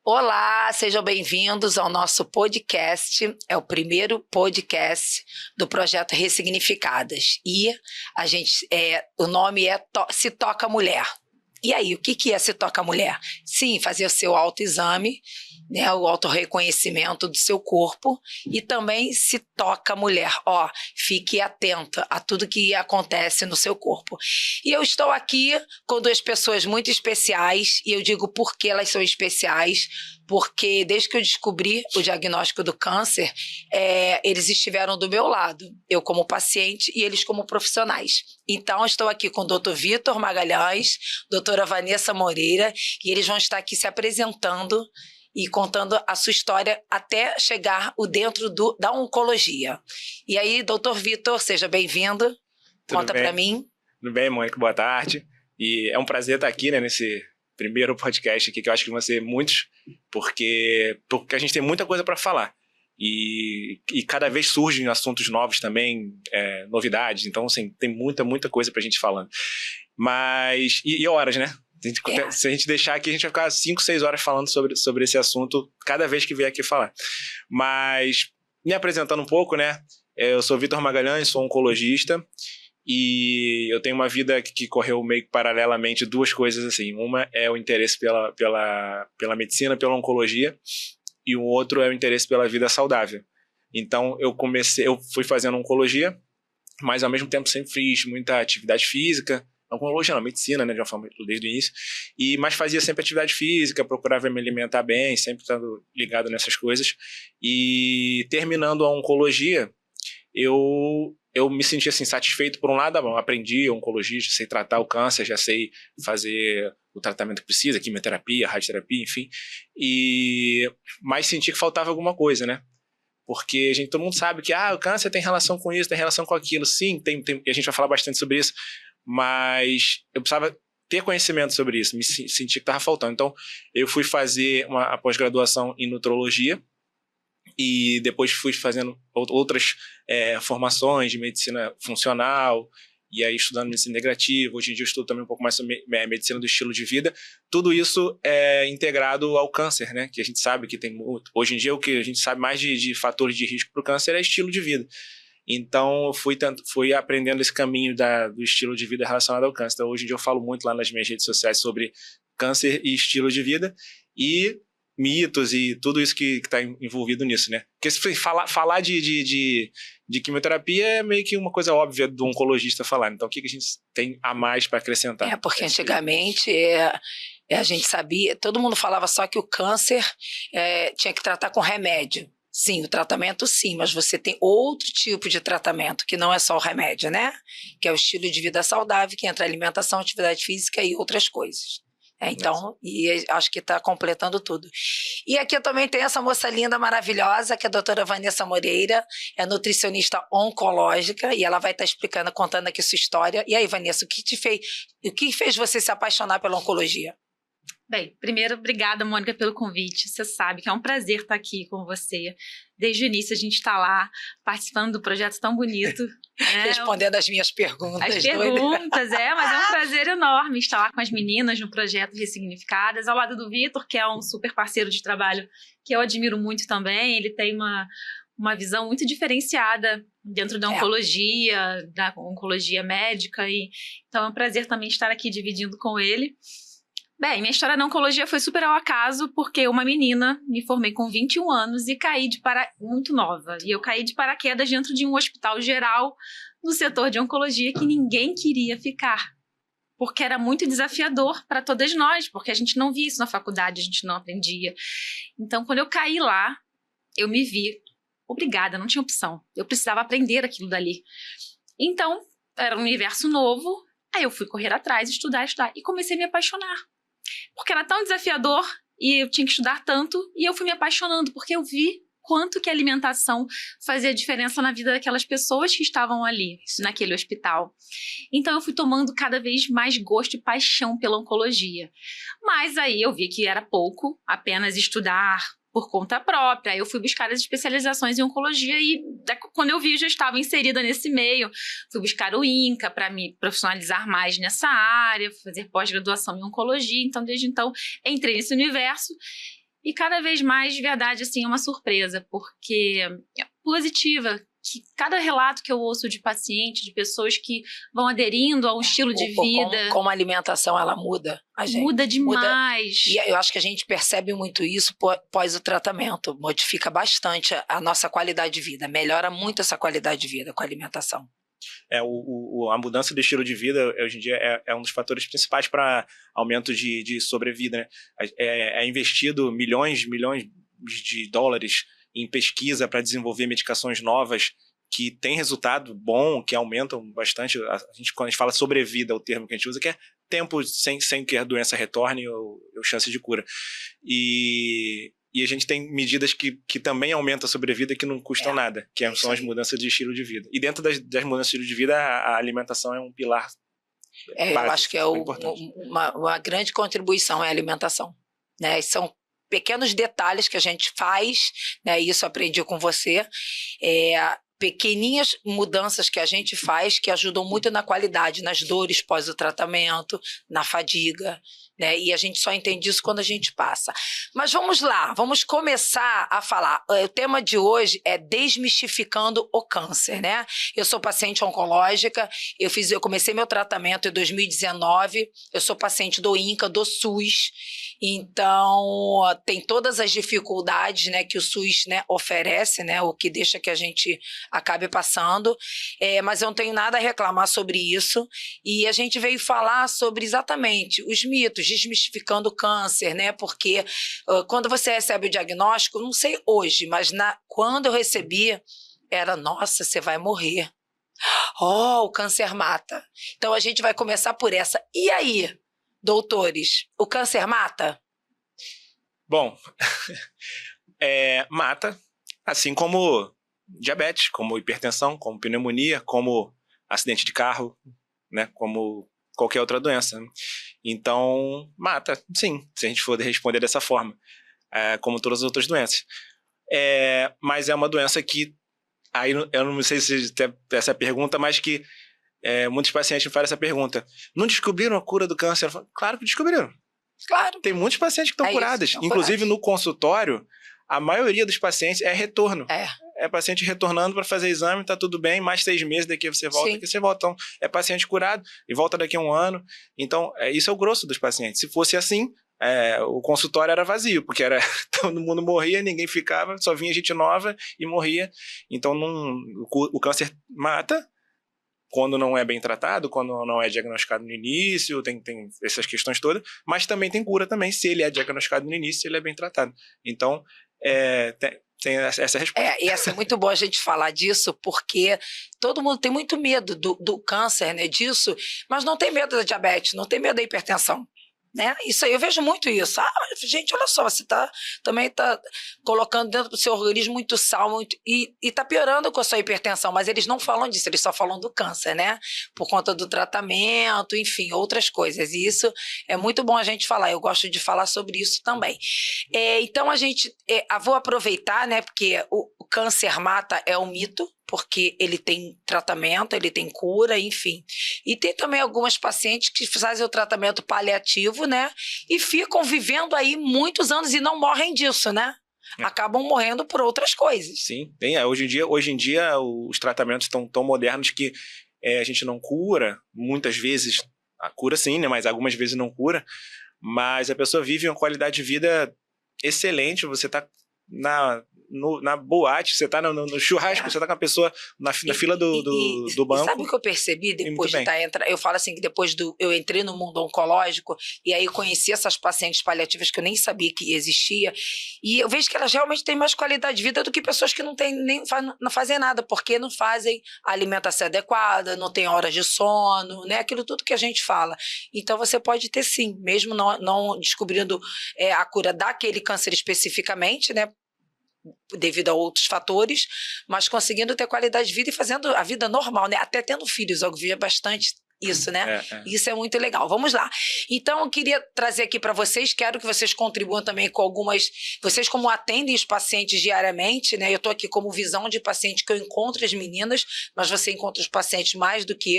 Olá, sejam bem-vindos ao nosso podcast. É o primeiro podcast do projeto Ressignificadas. E o nome é Se Toca Mulher. E aí, o que é Se Toca Mulher? Sim, fazer o seu autoexame, né, o autorreconhecimento do seu corpo, e também se toca mulher. Fique atenta a tudo que acontece no seu corpo. E eu estou aqui com duas pessoas muito especiais, e eu digo por que elas são especiais, porque desde que eu descobri o diagnóstico do câncer, eles estiveram do meu lado, eu como paciente e eles como profissionais. Então, estou aqui com o Dr. Vitor Magalhães, doutora Vanessa Moreira, e eles vão estar aqui se apresentando e contando a sua história até chegar o dentro da oncologia. E aí, doutor Vitor, seja bem-vindo. Conta para mim. Tudo bem, Mônica? Boa tarde. E é um prazer estar aqui, né, nesse primeiro podcast aqui, que eu acho que vão ser muitos, porque a gente tem muita coisa para falar. E cada vez surgem assuntos novos também, novidades. Então, assim, tem muita coisa pra gente falando. Mas... E horas, né? Se a gente deixar aqui, a gente vai ficar 5, 6 horas falando sobre esse assunto cada vez que vier aqui falar. Mas, me apresentando um pouco, né? Eu sou Vitor Magalhães, sou oncologista. E eu tenho uma vida que correu meio que paralelamente duas coisas assim. Uma é o interesse pela medicina, pela oncologia. E o outro é o interesse pela vida saudável. Então, eu fui fazendo oncologia, mas ao mesmo tempo sempre fiz muita atividade física. Oncologia não, medicina, né, de uma forma desde o início. Mas fazia sempre atividade física, procurava me alimentar bem, sempre estando ligado nessas coisas. E terminando a oncologia, eu me senti assim, satisfeito por um lado. Aprendi oncologia, já sei tratar o câncer, já sei fazer o tratamento que precisa, quimioterapia, radioterapia, enfim. Mas senti que faltava alguma coisa, né? Porque todo mundo sabe que o câncer tem relação com isso, tem relação com aquilo. Sim, e a gente vai falar bastante sobre isso, mas eu precisava ter conhecimento sobre isso, me senti que estava faltando. Então, eu fui fazer uma pós-graduação em nutrologia, e depois fui fazendo outras formações de medicina funcional, e aí estudando medicina integrativa. Hoje em dia eu estudo também um pouco mais sobre medicina do estilo de vida. Tudo isso é integrado ao câncer, né? Que a gente sabe que tem muito. Hoje em dia o que a gente sabe mais de fatores de risco para o câncer é estilo de vida. Então eu fui aprendendo esse caminho do estilo de vida relacionado ao câncer. Então hoje em dia eu falo muito lá nas minhas redes sociais sobre câncer e estilo de vida, e mitos e tudo isso que está envolvido nisso, né? Porque se falar de quimioterapia é meio que uma coisa óbvia do oncologista falar. Então, o que a gente tem a mais para acrescentar? Porque antigamente a gente sabia, todo mundo falava só que o câncer tinha que tratar com remédio. Sim, o tratamento sim, mas você tem outro tipo de tratamento, que não é só o remédio, né? Que é o estilo de vida saudável, que entra alimentação, atividade física e outras coisas. Então, e acho que está completando tudo. E aqui eu também tenho essa moça linda, maravilhosa, que é a doutora Vanessa Moreira, é nutricionista oncológica, e ela vai estar explicando, contando aqui sua história. E aí, Vanessa, o que fez você se apaixonar pela oncologia? Bem, primeiro, obrigada, Mônica, pelo convite. Você sabe que é um prazer estar aqui com você. Desde o início a gente está lá participando do projeto tão bonito. Respondendo as minhas perguntas. As perguntas, mas é um prazer enorme estar lá com as meninas no projeto Ressignificadas, ao lado do Vitor, que é um super parceiro de trabalho que eu admiro muito também. Ele tem uma visão muito diferenciada dentro da oncologia médica. Então é um prazer também estar aqui dividindo com ele. Bem, minha história na oncologia foi super ao acaso, porque uma menina, me formei com 21 anos e muito nova. E eu caí de paraquedas dentro de um hospital geral no setor de oncologia que ninguém queria ficar. Porque era muito desafiador para todas nós, porque a gente não via isso na faculdade, a gente não aprendia. Então, quando eu caí lá, eu me vi obrigada, não tinha opção. Eu precisava aprender aquilo dali. Então, era um universo novo, aí eu fui correr atrás, estudar, e comecei a me apaixonar. Porque era tão desafiador e eu tinha que estudar tanto, e eu fui me apaixonando, porque eu vi quanto que a alimentação fazia diferença na vida daquelas pessoas que estavam ali, naquele hospital. Então eu fui tomando cada vez mais gosto e paixão pela oncologia. Mas aí eu vi que era pouco, apenas estudar por conta própria. Eu fui buscar as especializações em oncologia e quando eu vi, já estava inserida nesse meio. Fui buscar o INCA para me profissionalizar mais nessa área, fazer pós-graduação em oncologia. Então, desde então, entrei nesse universo E cada vez mais, de verdade, assim, é uma surpresa, porque é positiva, que cada relato que eu ouço de paciente, de pessoas que vão aderindo a um estilo de vida... Como a alimentação, ela muda a gente. Muda demais. E eu acho que a gente percebe muito isso pós o tratamento. Modifica bastante a nossa qualidade de vida. Melhora muito essa qualidade de vida com a alimentação. A mudança do estilo de vida, hoje em dia, é um dos fatores principais para aumento de sobrevida, né? É investido milhões de dólares em pesquisa para desenvolver medicações novas que têm resultado bom, que aumentam bastante. Quando a gente fala sobrevida, o termo que a gente usa, que é tempo sem que a doença retorne ou chance de cura. E a gente tem medidas que também aumentam a sobrevida que não custam nada, que são as mudanças de estilo de vida. E dentro das mudanças de estilo de vida, a alimentação é um pilar básico, eu acho que uma grande contribuição é a alimentação, né? São pequenos detalhes que a gente faz, né? Isso aprendi com você, pequeninhas mudanças que a gente faz que ajudam muito na qualidade, nas dores pós o tratamento, na fadiga, né? E a gente só entende isso quando a gente passa. Mas vamos lá, vamos começar a falar. O tema de hoje é desmistificando o câncer, né? Eu sou paciente oncológica, eu comecei meu tratamento em 2019, eu sou paciente do INCA, do SUS, então tem todas as dificuldades, né, que o SUS, né, oferece, né, o que deixa que a gente acabe passando, mas eu não tenho nada a reclamar sobre isso, e a gente veio falar sobre exatamente os mitos, desmistificando o câncer, né, porque quando você recebe o diagnóstico, não sei hoje, mas quando eu recebi, era, nossa, você vai morrer. O câncer mata. Então a gente vai começar por essa. E aí, doutores, o câncer mata? Bom, mata, assim como diabetes, como hipertensão, como pneumonia, como acidente de carro, né, como qualquer outra doença. Então, mata, sim, se a gente for responder dessa forma, como todas as outras doenças. Mas é uma doença que, aí eu não sei se tem essa pergunta, mas que muitos pacientes me fazem essa pergunta. Não descobriram a cura do câncer? Falo, claro que descobriram. Claro. Tem muitos pacientes que estão curados. Inclusive, no consultório, a maioria dos pacientes é retorno. É paciente retornando para fazer exame, tá tudo bem, mais 6 meses daqui você volta, daqui você volta. Então, é paciente curado e volta daqui a 1 ano. Então, isso é o grosso dos pacientes. Se fosse assim, o consultório era vazio, porque todo mundo morria, ninguém ficava, só vinha gente nova e morria. Então, o câncer mata quando não é bem tratado, quando não é diagnosticado no início, tem essas questões todas, mas também tem cura também, se ele é diagnosticado no início, se ele é bem tratado. Então, tem essa resposta. E é muito bom a gente falar disso, porque todo mundo tem muito medo do câncer, né, disso, mas não tem medo da diabetes, não tem medo da hipertensão. Né? Isso aí, eu vejo muito isso. Gente, olha só, você também está colocando dentro do seu organismo muito sal e está piorando com a sua hipertensão, mas eles não falam disso, eles só falam do câncer, né? Por conta do tratamento, enfim, outras coisas. E isso é muito bom a gente falar, eu gosto de falar sobre isso também. Então, vou aproveitar, né, porque o câncer mata é um mito, porque ele tem tratamento, ele tem cura, enfim. E tem também algumas pacientes que fazem o tratamento paliativo, né? E ficam vivendo aí muitos anos e não morrem disso, né? Acabam morrendo por outras coisas. Sim, hoje em dia os tratamentos estão tão modernos que a gente não cura, muitas vezes, a cura sim, né? Mas algumas vezes não cura, mas a pessoa vive uma qualidade de vida excelente, você está na boate, você tá no churrasco, você tá com a pessoa na fila do banco. Sabe o que eu percebi depois de eu falo assim, que depois eu entrei no mundo oncológico e aí conheci essas pacientes paliativas que eu nem sabia que existia, e eu vejo que elas realmente têm mais qualidade de vida do que pessoas que não fazem nada, porque não fazem a alimentação adequada, não tem horas de sono, né? Aquilo tudo que a gente fala. Então você pode ter sim, mesmo não descobrindo a cura daquele câncer especificamente, né? Devido a outros fatores, mas conseguindo ter qualidade de vida e fazendo a vida normal, né? Até tendo filhos, eu via bastante Isso, né? Isso é muito legal. Vamos lá. Então, eu queria trazer aqui para vocês, quero que vocês contribuam também com algumas... Vocês, como atendem os pacientes diariamente, né? Eu estou aqui como visão de paciente que eu encontro as meninas, mas você encontra os pacientes mais do que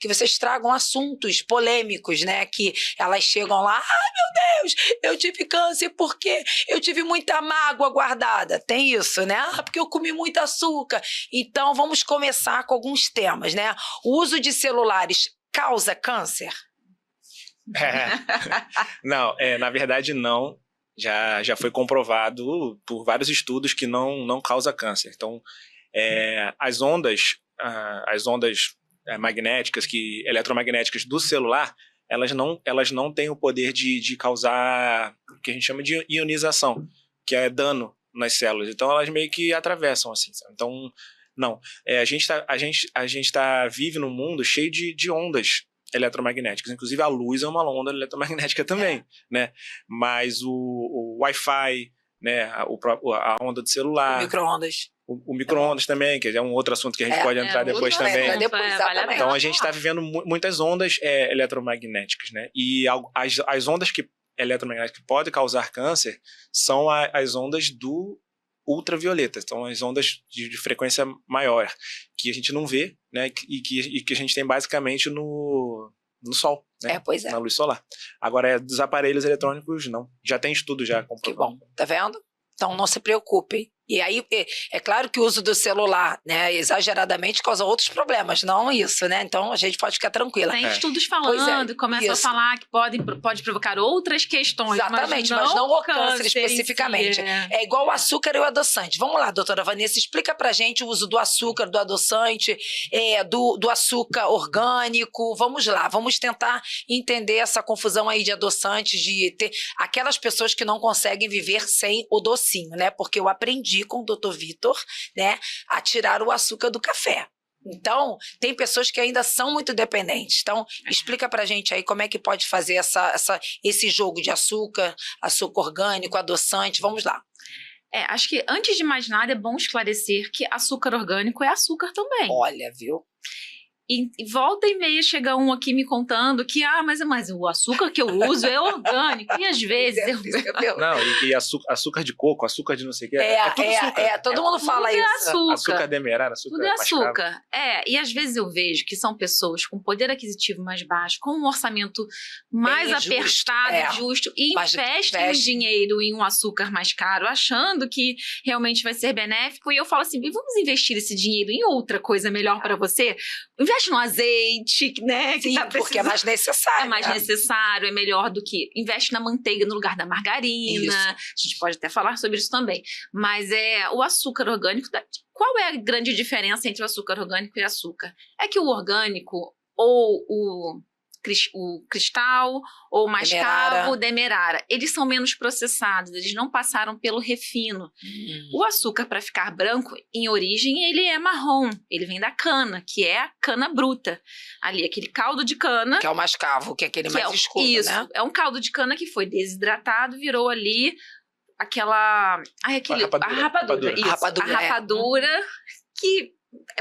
vocês tragam assuntos polêmicos, né? Que elas chegam lá, meu Deus, eu tive câncer porque eu tive muita mágoa guardada. Tem isso, né? Porque eu comi muito açúcar. Então, vamos começar com alguns temas, né? O uso de celulares causa câncer? Não, na verdade não. Já foi comprovado por vários estudos que não causa câncer. Então, as ondas magnéticas, eletromagnéticas do celular, elas não têm o poder de causar o que a gente chama de ionização, que é dano nas células. Então, elas meio que atravessam assim. Então, não. A gente vive num mundo cheio de ondas eletromagnéticas. Inclusive, a luz é uma onda eletromagnética também, né? Mas o Wi-Fi, né? A onda do celular... Micro-ondas. O micro-ondas também, que é um outro assunto que a gente pode entrar depois também. Então, a gente está vivendo muitas ondas eletromagnéticas, né? E as ondas eletromagnéticas que podem causar câncer são as ondas do ultravioleta, então as ondas de frequência maior, que a gente não vê, né, e que a gente tem basicamente no sol, né, pois é. Na luz solar. Agora, dos aparelhos eletrônicos, não. Já tem estudo já comprovado. Que bom, tá vendo? Então não se preocupem. E aí, é claro que o uso do celular, né, exageradamente causa outros problemas, não isso, né? Então a gente pode ficar tranquila. Tem estudos falando, começam a falar que pode provocar outras questões. Exatamente, mas não o câncer especificamente. É igual o açúcar e o adoçante. Vamos lá, doutora Vanessa, explica pra gente o uso do açúcar, do adoçante, do açúcar orgânico. Vamos lá, vamos tentar entender essa confusão aí de adoçantes, de ter aquelas pessoas que não conseguem viver sem o docinho, né? Porque eu aprendi com o Dr. Vitor, né, a tirar o açúcar do café. Então, tem pessoas que ainda são muito dependentes. Então, explica pra gente aí como é que pode fazer esse jogo de açúcar orgânico, adoçante. Vamos lá. Acho que antes de mais nada é bom esclarecer que açúcar orgânico é açúcar também. Olha, viu? E volta e meia chega um aqui me contando que, mas o açúcar que eu uso é orgânico. E às vezes... Não, e açúcar de coco, açúcar de não sei o que. É tudo açúcar. Todo mundo fala tudo isso. Açúcar demerara, açúcar tudo é açúcar. E às vezes eu vejo que são pessoas com poder aquisitivo mais baixo, com um orçamento mais apertado, justo, e investem dinheiro em um açúcar mais caro, achando que realmente vai ser benéfico. E eu falo assim, vamos investir esse dinheiro em outra coisa melhor para você? Investe no azeite, né? Sim, porque é mais necessário. É mais necessário, é melhor do que... Investe na manteiga no lugar da margarina. Isso. A gente pode até falar sobre isso também. Mas o açúcar orgânico... Qual é a grande diferença entre o açúcar orgânico e o açúcar? É que o orgânico, ou o cristal, ou o mascavo, o demerara, eles são menos processados, eles não passaram pelo refino. O açúcar, para ficar branco, em origem, ele é marrom, ele vem da cana, que é a cana bruta. Ali, aquele caldo de cana... Que é o mascavo, que é aquele mais escuro, isso, né? É um caldo de cana que foi desidratado, virou ali aquela... a rapadura. Isso, a rapadura que...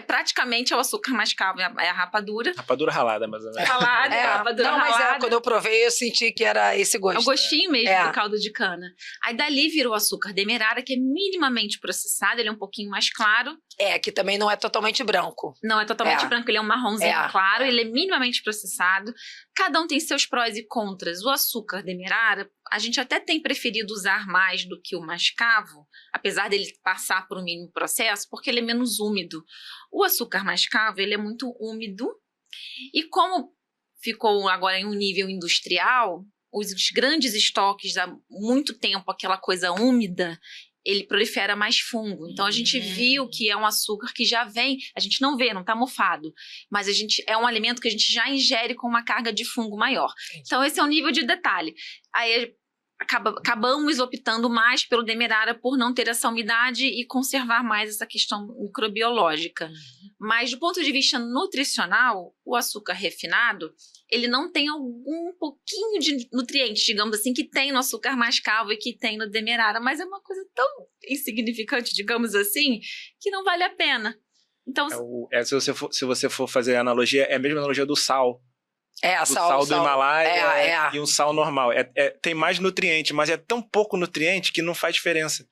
praticamente é o açúcar mascavo, é a rapadura. Rapadura ralada, mais ou menos. Rapadura ralada. Mas quando eu provei, eu senti que era esse gosto. É o gostinho mesmo do caldo de cana. Aí dali vira o açúcar demerara, que é minimamente processado, ele é um pouquinho mais claro. Que também não é totalmente branco. Não é totalmente branco, ele é um marronzinho claro, ele é minimamente processado. Cada um tem seus prós e contras. O açúcar demerara, a gente até tem preferido usar mais do que o mascavo, apesar dele passar por um mínimo processo, porque ele é menos úmido. O açúcar mascavo, ele é muito úmido, e como ficou agora em um nível industrial, os grandes estoques há muito tempo, aquela coisa úmida, ele prolifera mais fungo. Então, a gente viu que é um açúcar que já vem... A gente não vê, não está mofado. Mas é um alimento que a gente já ingere com uma carga de fungo maior. Então, esse é o nível de detalhe. Aí, acabamos optando mais pelo demerara por não ter essa umidade e conservar mais essa questão microbiológica. Mas, do ponto de vista nutricional, o açúcar refinado, ele não tem algum pouquinho de nutrientes, digamos assim, que tem no açúcar mascavo e que tem no demerara, mas é uma coisa tão insignificante, digamos assim, que não vale a pena. Então, se você for fazer a analogia, é a mesma analogia do sal, do sal do Himalaia e um sal normal. Tem mais nutriente, mas é tão pouco nutriente que não faz diferença.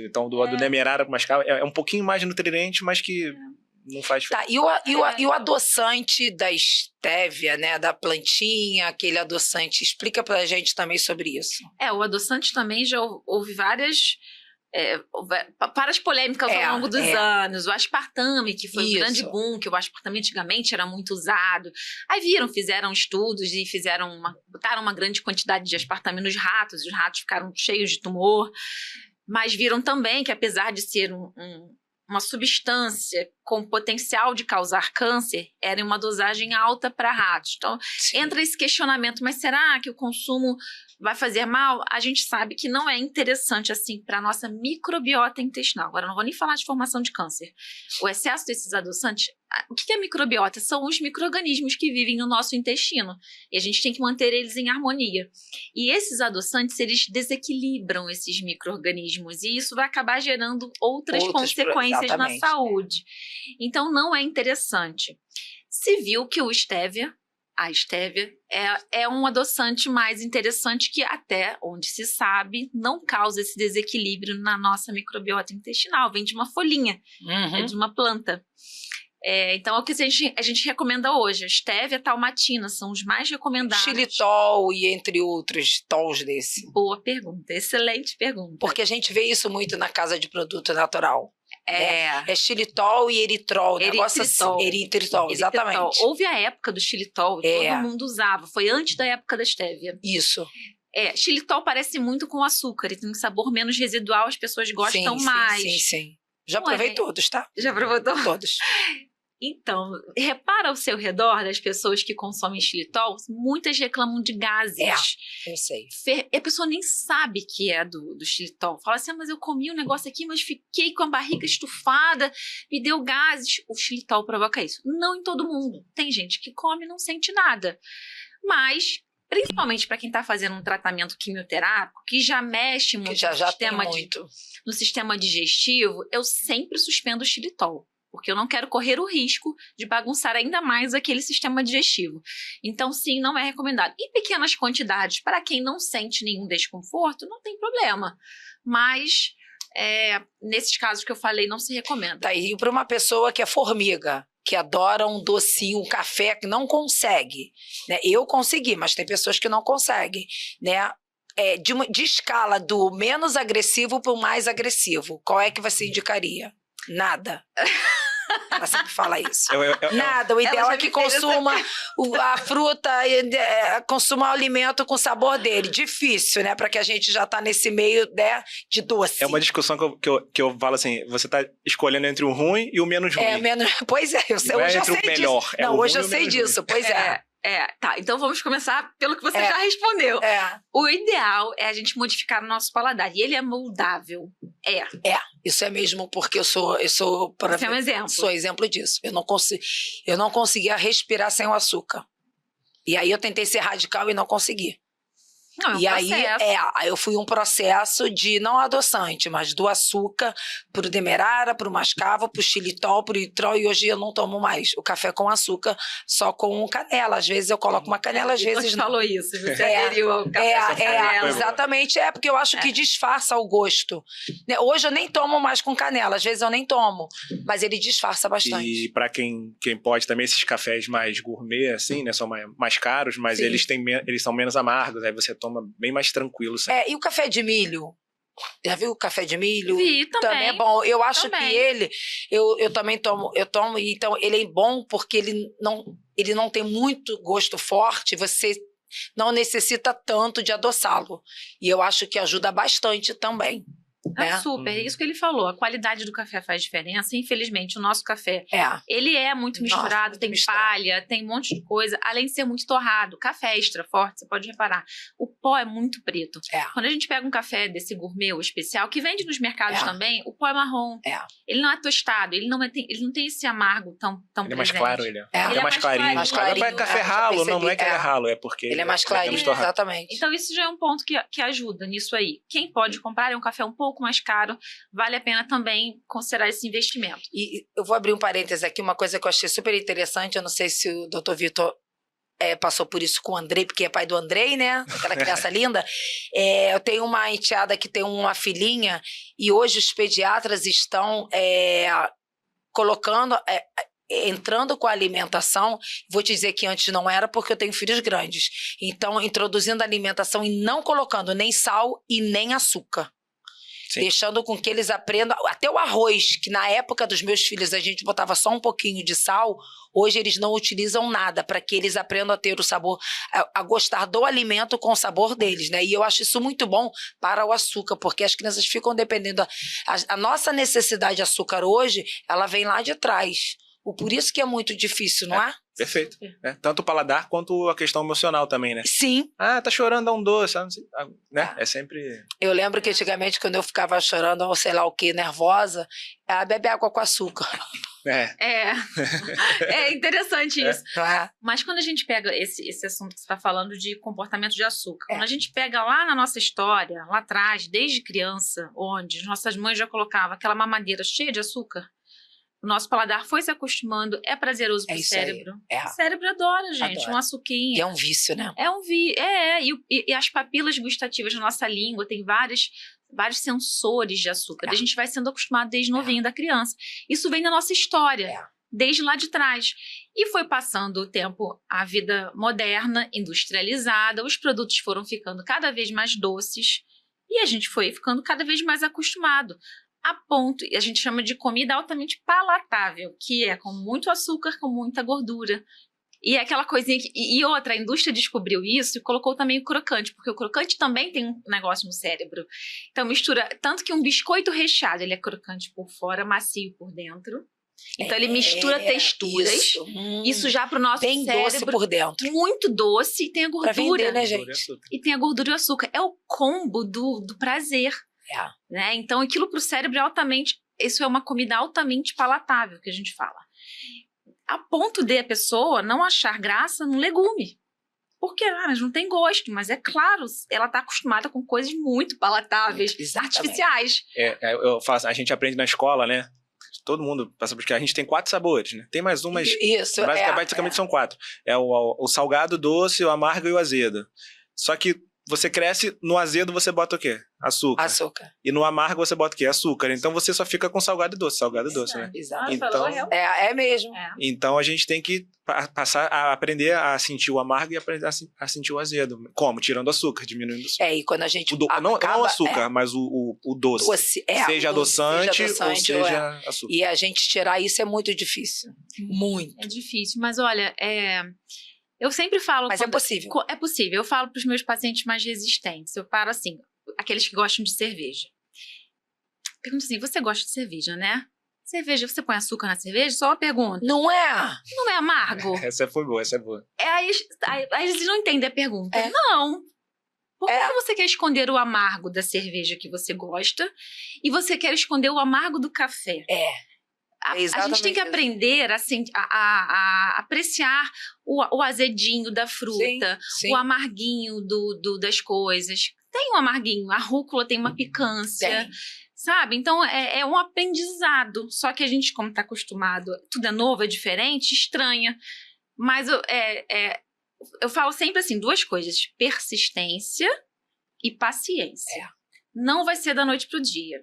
Então, do Demerara pro mascavo é um pouquinho mais nutriente, mas que não faz diferença. Tá, e o adoçante da estévia, né, da plantinha, aquele adoçante, explica pra gente também sobre isso. O adoçante também já houve várias polêmicas ao longo dos anos. O aspartame, que foi um grande boom, que o aspartame antigamente era muito usado. Aí fizeram estudos e botaram uma grande quantidade de aspartame nos ratos, os ratos ficaram cheios de tumor, mas viram também que, apesar de ser uma substância com potencial de causar câncer, era em uma dosagem alta para ratos. Então, entra esse questionamento, mas será que o consumo vai fazer mal? A gente sabe que não é interessante assim para a nossa microbiota intestinal. Agora, não vou nem falar de formação de câncer. O excesso desses adoçantes, o que é microbiota? São os micro-organismos que vivem no nosso intestino. E a gente tem que manter eles em harmonia. E esses adoçantes, eles desequilibram esses micro-organismos. E isso vai acabar gerando outras consequências na saúde. Então, não é interessante. Se viu que a estévia é um adoçante mais interessante que, até onde se sabe, não causa esse desequilíbrio na nossa microbiota intestinal. Vem de uma folhinha, de uma planta. Então, é o que a gente recomenda hoje. A estévia e a talmatina são os mais recomendados. Xilitol e entre outros tols desse. Boa pergunta, excelente pergunta. Porque a gente vê isso muito na casa de produto natural. É xilitol e eritrol. Eritritol, exatamente. Houve a época do xilitol, todo mundo usava. Foi antes da época da estévia. Isso. Xilitol parece muito com açúcar. Ele tem um sabor menos residual, as pessoas gostam mais. Sim. Já provei todos, tá? Já provou todos? Então, repara ao seu redor das pessoas que consomem xilitol, muitas reclamam de gases. Eu sei. A pessoa nem sabe que é do xilitol. Fala assim, mas eu comi um negócio aqui, mas fiquei com a barriga estufada, me deu gases. O xilitol provoca isso. Não em todo mundo. Tem gente que come e não sente nada. Mas, principalmente para quem está fazendo um tratamento quimioterápico, que já mexe muito, no sistema digestivo, eu sempre suspendo o xilitol. Porque eu não quero correr o risco de bagunçar ainda mais aquele sistema digestivo. Então, sim, não é recomendado. Em pequenas quantidades, para quem não sente nenhum desconforto, não tem problema. Mas, nesses casos que eu falei, não se recomenda. Tá, e para uma pessoa que é formiga, que adora um docinho, um café, que não consegue, né? Eu consegui, mas tem pessoas que não conseguem, né? De escala do menos agressivo para o mais agressivo, qual é que você indicaria? Nada. Ela sempre fala isso. Nada. O ideal é que consuma a fruta, consuma o alimento com o sabor dele. Difícil, né? Para que a gente já tá nesse meio, né, de doce. É uma discussão que eu falo assim, você tá escolhendo entre o ruim e o menos ruim. Pois é, hoje eu sei melhor, disso. Não, hoje eu sei disso, pois é. Tá, então vamos começar pelo que você já respondeu. O ideal é a gente modificar o nosso paladar, e ele é moldável. Isso é mesmo, porque eu sou Você é um exemplo. Sou exemplo disso. Eu não conseguia respirar sem o açúcar. E aí eu tentei ser radical e não consegui. Não, e aí eu fui um processo de não adoçante, mas do açúcar pro demerara, pro mascavo, pro xilitol, pro eritrol, e hoje eu não tomo mais o café com açúcar, só com canela. Às vezes eu coloco uma canela, às vezes não. Você falou isso, você aderiu ao café com canela. Exatamente, porque eu acho que disfarça o gosto. Hoje eu nem tomo mais com canela, às vezes eu nem tomo, mas ele disfarça bastante. E para quem pode também, esses cafés mais gourmet, assim, né, são mais caros, mas eles são menos amargos, aí você toma bem mais tranquilo. E o café de milho? Já viu o café de milho? Vi, também é bom. Eu acho que eu também tomo, então ele é bom porque ele não tem muito gosto forte, você não necessita tanto de adoçá-lo. E eu acho que ajuda bastante também. Super, é isso que ele falou. A qualidade do café faz diferença. Infelizmente, o nosso café, ele é muito misturado, tem palha, tem um monte de coisa, além de ser muito torrado. Café extra forte, você pode reparar. O pó é muito preto. Quando a gente pega um café desse gourmet ou especial, que vende nos mercados também, o pó é marrom. Ele não é tostado, ele não tem esse amargo tão presente. Ele é mais claro, ele é mais clarinho. Mais clarinho. Não é café ralo, não é que ele é ralo, é porque ele é mais clarinho, exatamente. Então isso já é um ponto que ajuda nisso aí. Quem pode comprar é um café um pouco mais caro, vale a pena também considerar esse investimento. E eu vou abrir um parênteses aqui, uma coisa que eu achei super interessante, eu não sei se o Dr. Vitor passou por isso com o Andrei, porque é pai do Andrei, né? Aquela criança linda. Eu tenho uma enteada que tem uma filhinha e hoje os pediatras estão colocando... entrando com a alimentação, vou te dizer que antes não era porque eu tenho filhos grandes. Então, introduzindo a alimentação e não colocando nem sal e nem açúcar. Sim. Deixando com que eles aprendam, até o arroz, que na época dos meus filhos a gente botava só um pouquinho de sal, hoje eles não utilizam nada, para que eles aprendam a ter o sabor, a gostar do alimento com o sabor deles, né? E eu acho isso muito bom para o açúcar, porque as crianças ficam dependendo, a nossa necessidade de açúcar hoje, ela vem lá de trás. Por isso que é muito difícil, não é? Perfeito. Tanto o paladar quanto a questão emocional também, né? Sim. Tá chorando, dá um doce, né? É sempre... Eu lembro que antigamente, quando eu ficava chorando, ou sei lá o que, nervosa, ela bebe água com açúcar. É interessante isso. É. Mas quando a gente pega esse assunto que você está falando de comportamento de açúcar, quando a gente pega lá na nossa história, lá atrás, desde criança, onde nossas mães já colocavam aquela mamadeira cheia de açúcar, o nosso paladar foi se acostumando, é prazeroso pro cérebro. O cérebro adora, gente, adora. Um açuquinha. E é um vício, né? E as papilas gustativas da nossa língua tem vários sensores de açúcar. A gente vai sendo acostumado desde novinho da criança. Isso vem da nossa história, desde lá de trás. E foi passando o tempo, a vida moderna, industrializada, os produtos foram ficando cada vez mais doces e a gente foi ficando cada vez mais acostumado. A ponto, a gente chama de comida altamente palatável, que é com muito açúcar, com muita gordura. E é aquela coisinha que... E outra, a indústria descobriu isso e colocou também o crocante, porque o crocante também tem um negócio no cérebro. Então mistura, tanto que um biscoito recheado, ele é crocante por fora, macio por dentro. Então ele mistura texturas. Isso já pro nosso bem cérebro. Doce por dentro. Muito doce e tem a gordura. Pra vender, né, gente? E tem a gordura e o açúcar. É o combo do prazer. Né? Então, aquilo para o cérebro é altamente... Isso é uma comida altamente palatável, que a gente fala. A ponto de a pessoa não achar graça no legume. Porque, mas não tem gosto. Mas é claro, ela está acostumada com coisas muito palatáveis, artificiais. Eu faço, a gente aprende na escola, né? Todo mundo passa por isso. A gente tem 4 sabores, né? Tem mais um, mas isso, basicamente são 4. É o salgado, o doce, o amargo e o azedo. Só que você cresce, no azedo você bota o quê? Açúcar. E no amargo você bota o quê? Açúcar. Então você só fica com salgado e doce, né? Exato. Então, é mesmo. Então a gente tem que passar a aprender a sentir o amargo e aprender a sentir o azedo. Como? Tirando açúcar, diminuindo o açúcar. E quando a gente não o açúcar, mas o doce. Seja adoçante ou seja açúcar. E a gente tirar isso é muito difícil. Muito. É difícil, mas olha, eu sempre falo... Mas é possível. É possível. Eu falo para os meus pacientes mais resistentes. Eu falo assim, aqueles que gostam de cerveja. Pergunto assim, você gosta de cerveja, né? Cerveja, você põe açúcar na cerveja? Só uma pergunta. Não é? Não é amargo? Essa foi boa. Aí eles não entendem a pergunta. Não. Por que você quer esconder o amargo da cerveja que você gosta e você quer esconder o amargo do café? A gente tem que aprender a apreciar o azedinho da fruta, sim. o amarguinho das coisas. Tem um amarguinho, a rúcula tem uma picância, sabe? Então é um aprendizado. Só que a gente, como está acostumado, tudo é novo, é diferente, estranha. Mas eu falo sempre assim, 2 coisas: persistência e paciência. Não vai ser da noite pro dia.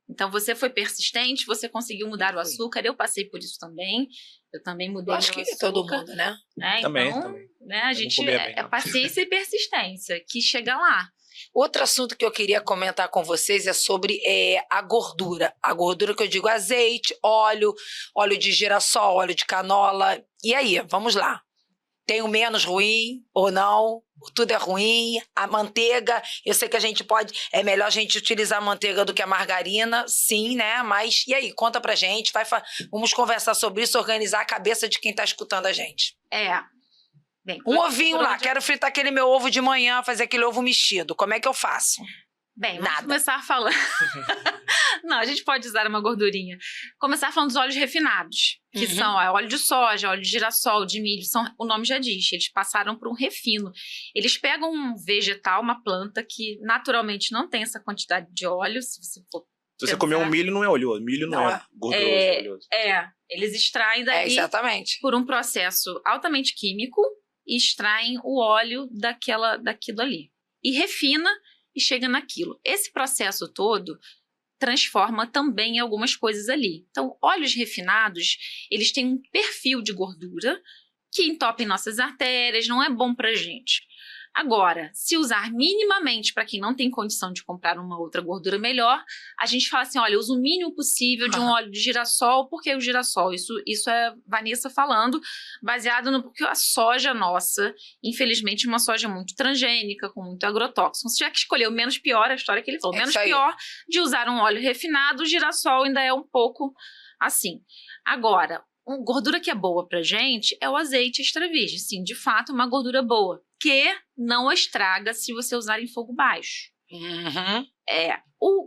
Então, você foi persistente, você conseguiu mudar o açúcar. Eu passei por isso também. Eu também mudei o açúcar. Acho que todo mundo, né? Também. Né, a gente é paciência e persistência que chega lá. Outro assunto que eu queria comentar com vocês é sobre a gordura. A gordura que eu digo azeite, óleo de girassol, óleo de canola. E aí, vamos lá. Tem o menos ruim ou não? Tudo é ruim? A manteiga, eu sei que a gente é melhor a gente utilizar a manteiga do que a margarina, sim, né? Mas, e aí, conta pra gente, vamos conversar sobre isso, organizar a cabeça de quem tá escutando a gente. Bem, um ovinho lá, quero fritar aquele meu ovo de manhã, fazer aquele ovo mexido, como é que eu faço? Bem, vamos começar falando... Não, a gente pode usar uma gordurinha. Começar falando dos óleos refinados, que são óleo de soja, óleo de girassol, de milho, o nome já diz, eles passaram por um refino. Eles pegam um vegetal, uma planta que naturalmente não tem essa quantidade de óleo, se você for Se você comer um milho, não é oleoso. Milho não é gorduroso. Eles extraem daí exatamente. por um processo altamente químico e extraem o óleo daquilo ali. E refina e chega naquilo. Esse processo todo transforma também algumas coisas ali. Então, óleos refinados, eles têm um perfil de gordura que entope nossas artérias, não é bom pra gente. Agora, se usar minimamente para quem não tem condição de comprar uma outra gordura melhor, a gente fala assim, olha, usa o mínimo possível de um óleo de girassol. Por que o girassol? Isso é Vanessa falando, baseado no porque a soja nossa, infelizmente, é uma soja muito transgênica, com muito agrotóxico. Se tiver que escolher o menos pior, a história que ele falou, menos pior de usar um óleo refinado, o girassol ainda é um pouco assim. Agora, uma gordura que é boa pra gente é o azeite extra virgem. Sim, de fato, uma gordura boa, que não estraga se você usar em fogo baixo. Uhum.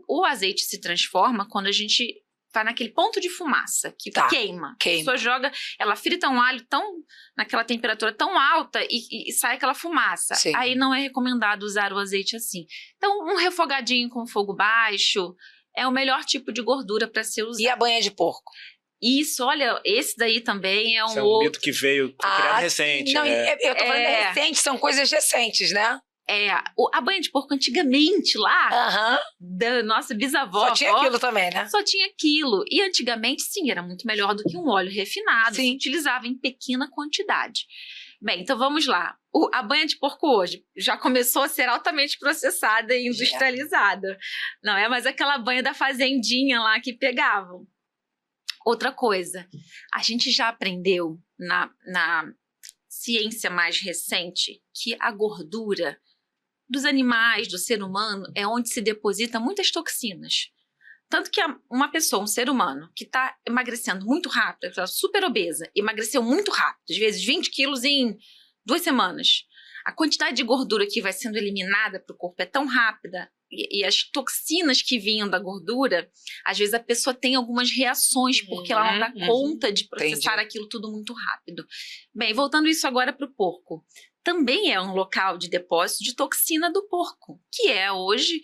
O azeite se transforma quando a gente tá naquele ponto de fumaça, que queima. A pessoa joga, ela frita um alho naquela temperatura tão alta e sai aquela fumaça. Sim. Aí não é recomendado usar o azeite assim. Então, um refogadinho com fogo baixo é o melhor tipo de gordura para ser usado. E a banha de porco? Isso, olha, esse daí também é um Esse é um outro... mito que veio criado recente. Não, né? eu tô falando recente, são coisas recentes, né? A banha de porco antigamente lá, da nossa bisavó... Só tinha aquilo também, né? Só tinha aquilo. E antigamente, sim, era muito melhor do que um óleo refinado. Sim. Se utilizava em pequena quantidade. Bem, então vamos lá. A banha de porco hoje já começou a ser altamente processada e industrializada. Não é mais aquela banha da fazendinha lá que pegavam. Outra coisa, a gente já aprendeu na ciência mais recente que a gordura dos animais, do ser humano, é onde se deposita muitas toxinas. Tanto que uma pessoa, um ser humano, que está emagrecendo muito rápido, está super obesa, emagreceu muito rápido, às vezes 20 quilos em 2 semanas, a quantidade de gordura que vai sendo eliminada para o corpo é tão rápida, e as toxinas que vinham da gordura, às vezes a pessoa tem algumas reações, porque ela não dá conta de processar aquilo tudo muito rápido. Bem, voltando isso agora para o porco. Também é um local de depósito de toxina do porco, que é hoje...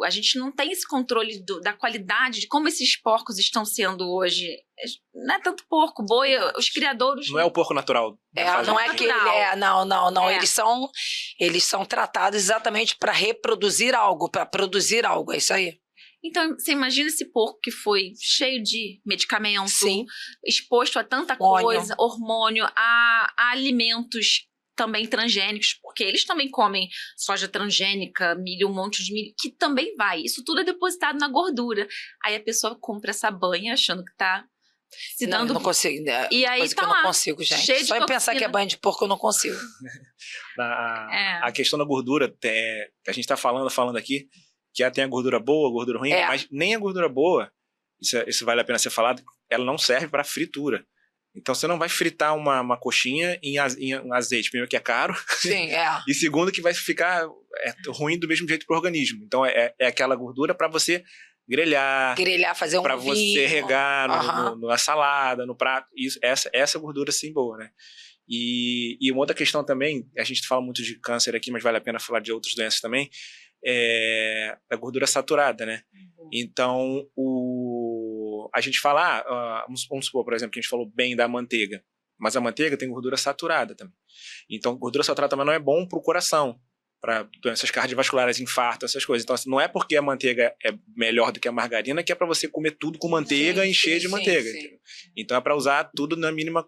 a gente não tem esse controle da qualidade, de como esses porcos estão sendo hoje. Não é tanto porco, boi, os criadores... Não é o porco natural. Não é que não. Eles são tratados exatamente para reproduzir algo, para produzir algo, é isso aí. Então, você imagina esse porco que foi cheio de medicamento, exposto a tanta coisa, hormônio, a alimentos também transgênicos, porque eles também comem soja transgênica, milho, um monte de milho, que também vai. Isso tudo é depositado na gordura. Aí a pessoa compra essa banha achando que tá se dando... Não, eu não consigo. E aí coisa tá que eu não consigo, gente. Só em pensar que é banha de porco eu não consigo. A questão da gordura, a gente tá falando aqui, que tem a gordura boa, a gordura ruim, mas nem a gordura boa, isso vale a pena ser falado, ela não serve para fritura. Então, você não vai fritar uma coxinha em azeite. Primeiro, que é caro. Sim, E segundo, que vai ficar ruim do mesmo jeito para o organismo. Então, é aquela gordura para você grelhar, fazer para você regar na salada, no prato. Isso, essa gordura, sim, boa, né? E uma outra questão também, a gente fala muito de câncer aqui, mas vale a pena falar de outras doenças também, é a gordura saturada, né? Então, a gente fala, vamos supor, por exemplo, que a gente falou bem da manteiga, mas a manteiga tem gordura saturada também. Então, gordura saturada também não é bom para o coração, para doenças cardiovasculares, infarto, essas coisas. Então, assim, não é porque a manteiga é melhor do que a margarina que é para você comer tudo com manteiga e encher de manteiga. Sim. Então, é para usar tudo na mínima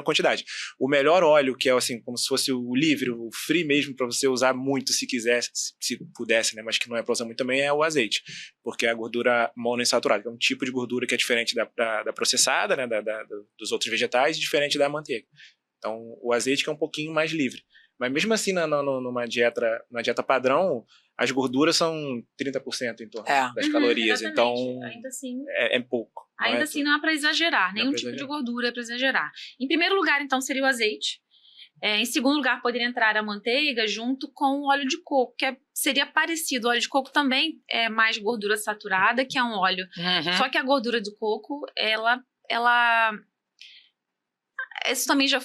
quantidade. O melhor óleo, que é assim, como se fosse o livre, o free mesmo, para você usar muito, se quisesse, se pudesse, né? Mas que não é para usar muito também, é o azeite. Porque é a gordura monoinsaturada, que é um tipo de gordura que é diferente da processada, né? Dos outros vegetais, e diferente da manteiga. Então, o azeite que é um pouquinho mais livre. Mas mesmo assim, numa dieta padrão, as gorduras são 30% em torno das calorias. Exatamente. Então, ainda assim, é pouco. Ainda assim, não é para exagerar. Nenhum tipo de gordura é para exagerar. Em primeiro lugar, então, seria o azeite. Em segundo lugar, poderia entrar a manteiga junto com o óleo de coco, que seria parecido. O óleo de coco também é mais gordura saturada, que é um óleo. Só que a gordura do coco, ela isso também já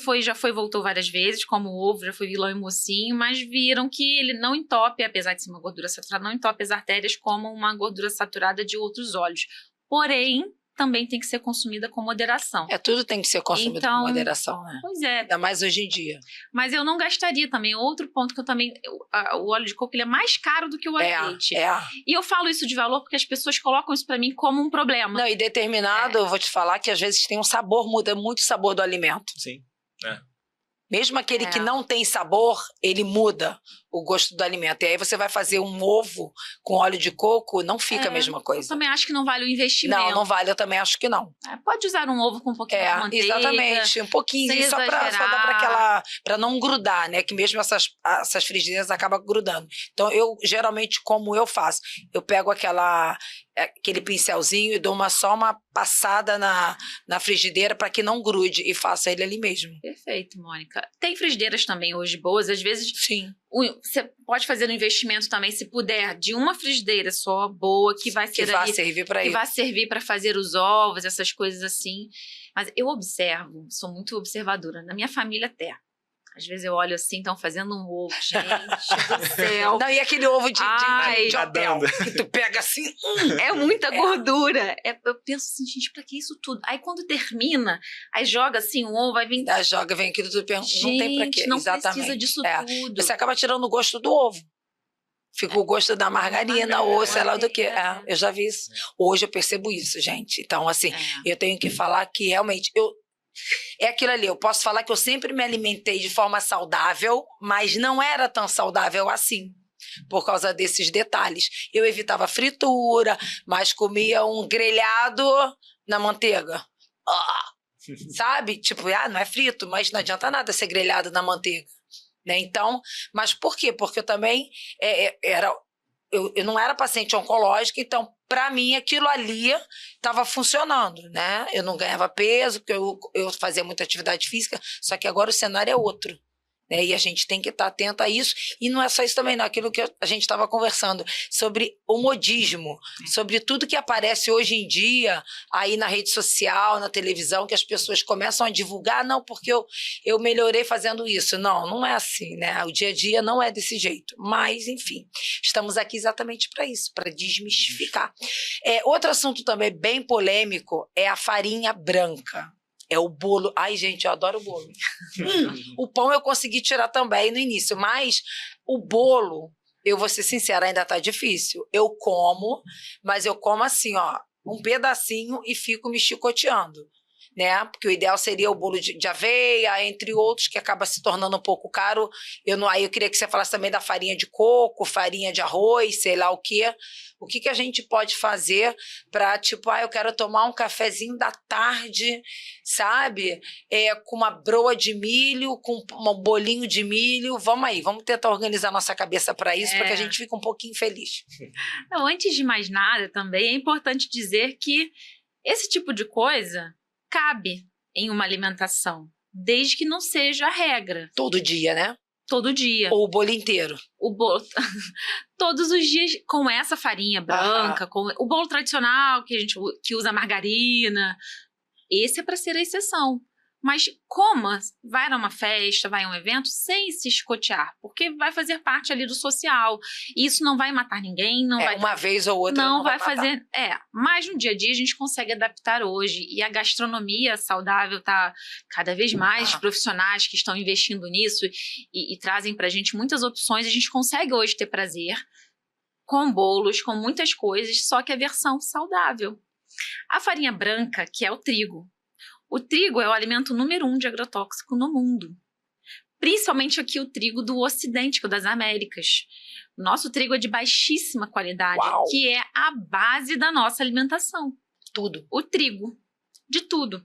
voltou várias vezes, como o ovo, já foi vilão e mocinho, mas viram que ele não entope, apesar de ser uma gordura saturada, não entope as artérias como uma gordura saturada de outros óleos. Porém, também tem que ser consumida com moderação. Tudo tem que ser consumido Então, com moderação, né? Pois é. Ainda mais hoje em dia. Mas eu não gastaria também. Outro ponto que eu também... O óleo de coco, ele é mais caro do que o azeite. E eu falo isso de valor porque as pessoas colocam isso pra mim como um problema. Não, e determinado, eu vou te falar que às vezes tem um sabor, muda muito o sabor do alimento. Sim. Mesmo aquele que não tem sabor, ele muda o gosto do alimento. E aí você vai fazer um ovo com óleo de coco, não fica a mesma coisa. Eu também acho que não vale o investimento. Não vale, eu também acho que não. Pode usar um ovo com um pouquinho de manteiga. Exatamente, um pouquinho, só para não grudar, né? Que mesmo essas frigideiras acabam grudando. Então, eu geralmente, como eu faço, eu pego aquele pincelzinho e dou só uma passada na frigideira para que não grude e faço ele ali mesmo. Perfeito, Mônica. Tem frigideiras também hoje boas, às vezes... Sim. Você pode fazer um investimento também, se puder, de uma frigideira só, boa, que vai ser servir para isso. Que vai servir para fazer os ovos, essas coisas assim. Mas eu observo, sou muito observadora, na minha família até. Às vezes eu olho assim, estão fazendo um ovo, gente do céu. Não, e aquele ovo de hotel, que tu pega assim... É muita gordura. Eu penso assim, gente, pra que isso tudo? Aí quando termina, aí joga assim um ovo, aí vem... Vem aquilo, tu pensa, não tem pra quê. Não precisa disso tudo. Você acaba tirando o gosto do ovo. Fica o gosto da margarina ou sei lá do que. Eu já vi isso. Hoje eu percebo isso, gente. Então, assim, eu tenho que falar que realmente... É aquilo ali, eu posso falar que eu sempre me alimentei de forma saudável, mas não era tão saudável assim, por causa desses detalhes. Eu evitava fritura, mas comia um grelhado na manteiga. Sabe? Tipo, não é frito, mas não adianta nada ser grelhado na manteiga. Né? Então, mas por quê? Porque eu também eu não era paciente oncológica, então, para mim, aquilo ali estava funcionando, né? Eu não ganhava peso, porque eu fazia muita atividade física, só que agora o cenário é outro. Né? E a gente tem que estar atento a isso. E não é só isso também, não. Aquilo que a gente estava conversando sobre o modismo, sobre tudo que aparece hoje em dia aí na rede social, na televisão, que as pessoas começam a divulgar, não, porque eu melhorei fazendo isso. Não é assim, né? O dia a dia não é desse jeito. Mas, enfim, estamos aqui exatamente para isso, para desmistificar. Outro assunto também bem polêmico é a farinha branca. É o bolo. Ai, gente, eu adoro bolo. O pão eu consegui tirar também no início, mas o bolo, eu vou ser sincera, ainda tá difícil. Eu como, mas eu como assim, um pedacinho e fico me chicoteando. Né? Porque o ideal seria o bolo de aveia, entre outros, que acaba se tornando um pouco caro. Aí eu queria que você falasse também da farinha de coco, farinha de arroz, sei lá o quê. O que a gente pode fazer para, tipo, eu quero tomar um cafezinho da tarde, sabe? Com uma broa de milho, com um bolinho de milho. Vamos aí, vamos tentar organizar nossa cabeça para isso, para que a gente fique um pouquinho feliz. Não, antes de mais nada, também é importante dizer que esse tipo de coisa cabe em uma alimentação, desde que não seja a regra. Todo dia, né? Todo dia. Ou o bolo inteiro. O bolo... Todos os dias com essa farinha branca, com o bolo tradicional, que usa margarina. Esse é para ser a exceção. Mas coma, vai a uma festa, vai a um evento, sem se escotear, porque vai fazer parte ali do social. Isso não vai matar ninguém, não vai... Uma vez ou outra não vai fazer... Mas no dia a dia a gente consegue adaptar hoje. E a gastronomia saudável está cada vez mais profissionais que estão investindo nisso e trazem pra gente muitas opções. A gente consegue hoje ter prazer com bolos, com muitas coisas, só que a versão saudável. A farinha branca, que é o trigo. O trigo é o alimento número 1 de agrotóxico no mundo. Principalmente aqui o trigo do Ocidente, que é o das Américas. Nosso trigo é de baixíssima qualidade, que é a base da nossa alimentação. Tudo. O trigo. De tudo.